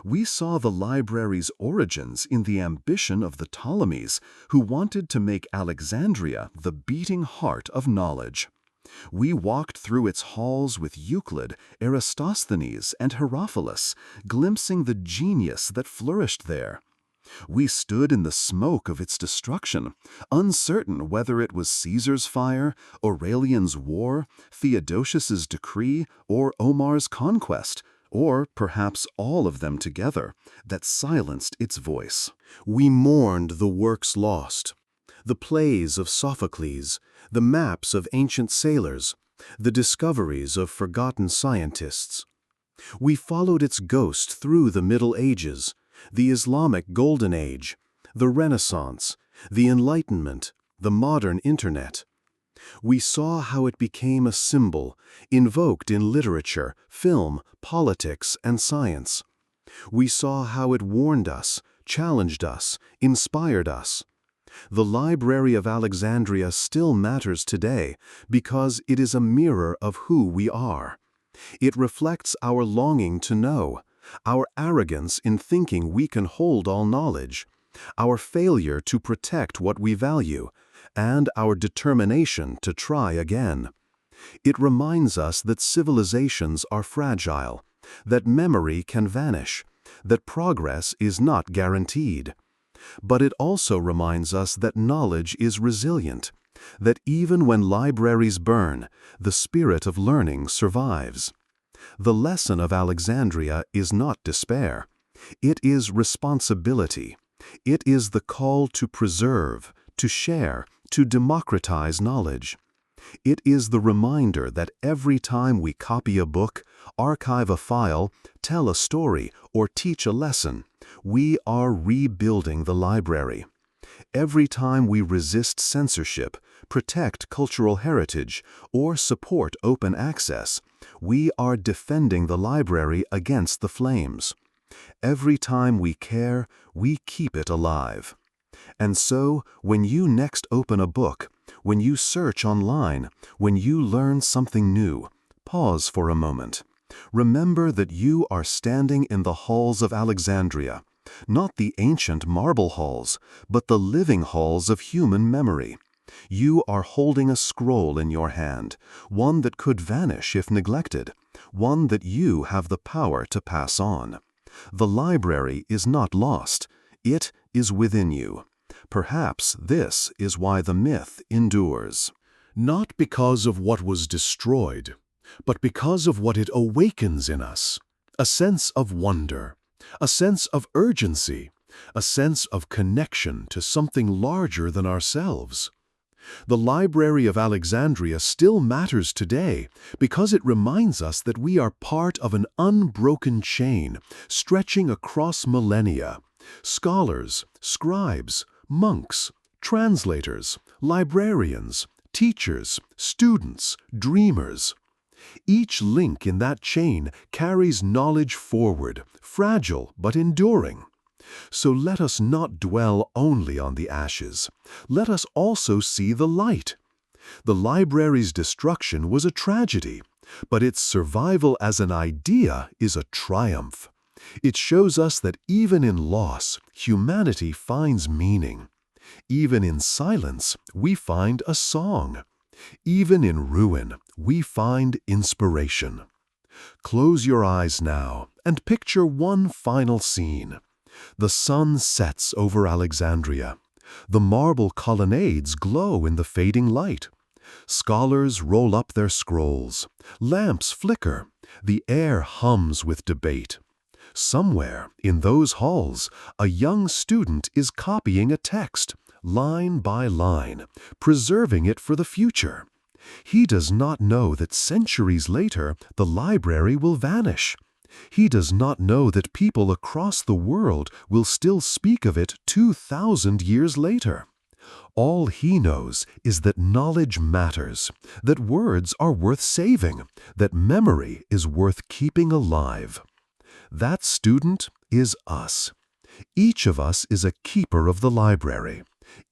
[SPEAKER 1] We saw the library's origins in the ambition of the Ptolemies, who wanted to make Alexandria the beating heart of knowledge. We walked through its halls with Euclid, Eratosthenes, and Herophilus, glimpsing the genius that flourished there. We stood in the smoke of its destruction, uncertain whether it was Caesar's fire, Aurelian's war, Theodosius's decree, or Omar's conquest, or perhaps all of them together, that silenced its voice. We mourned the works lost, the plays of Sophocles, the maps of ancient sailors, the discoveries of forgotten scientists. We followed its ghost through the Middle Ages, the Islamic Golden Age, the Renaissance, the Enlightenment, the modern Internet. We saw how it became a symbol, invoked in literature, film, politics, and science. We saw how it warned us, challenged us, inspired us. The Library of Alexandria still matters today because it is a mirror of who we are. It reflects our longing to know, our arrogance in thinking we can hold all knowledge, our failure to protect what we value, and our determination to try again. It reminds us that civilizations are fragile, that memory can vanish, that progress is not guaranteed. But it also reminds us that knowledge is resilient, that even when libraries burn, the spirit of learning survives. The lesson of Alexandria is not despair. It is responsibility. It is the call to preserve, to share, to democratize knowledge. It is the reminder that every time we copy a book, archive a file, tell a story, or teach a lesson, we are rebuilding the library. Every time we resist censorship, protect cultural heritage, or support open access, we are defending the library against the flames. Every time we care, we keep it alive. And so, when you next open a book, when you search online, when you learn something new, pause for a moment. Remember that you are standing in the halls of Alexandria, not the ancient marble halls, but the living halls of human memory. You are holding a scroll in your hand, one that could vanish if neglected, one that you have the power to pass on. The library is not lost. It is within you. Perhaps this is why the myth endures. Not because of what was destroyed, but because of what it awakens in us. A sense of wonder, a sense of urgency, a sense of connection to something larger than ourselves. The Library of Alexandria still matters today because it reminds us that we are part of an unbroken chain stretching across millennia. Scholars, scribes, monks, translators, librarians, teachers, students, dreamers. Each link in that chain carries knowledge forward, fragile but enduring. So let us not dwell only on the ashes. Let us also see the light. The library's destruction was a tragedy, but its survival as an idea is a triumph. It shows us that even in loss, humanity finds meaning. Even in silence, we find a song. Even in ruin, we find inspiration. Close your eyes now and picture one final scene. The sun sets over Alexandria. The marble colonnades glow in the fading light. Scholars roll up their scrolls. Lamps flicker. The air hums with debate. Somewhere in those halls, a young student is copying a text, line by line, preserving it for the future. He does not know that centuries later, the library will vanish. He does not know that people across the world will still speak of it 2,000 years later. All he knows is that knowledge matters, that words are worth saving, that memory is worth keeping alive. That student is us. Each of us is a keeper of the library.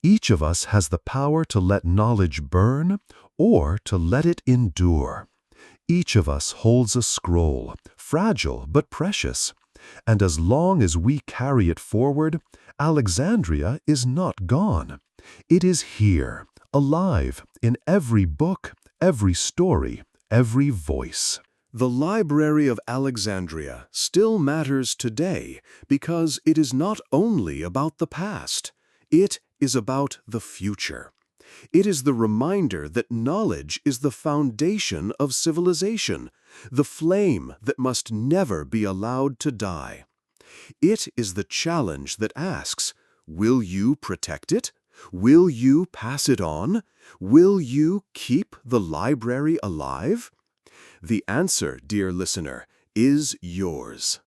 [SPEAKER 1] Each of us has the power to let knowledge burn or to let it endure. Each of us holds a scroll, fragile but precious. And as long as we carry it forward, Alexandria is not gone. It is here, alive, in every book, every story, every voice. The Library of Alexandria still matters today because it is not only about the past. It is about the future. It is the reminder that knowledge is the foundation of civilization, the flame that must never be allowed to die. It is the challenge that asks, will you protect it? Will you pass it on? Will you keep the library alive? The answer, dear listener, is yours.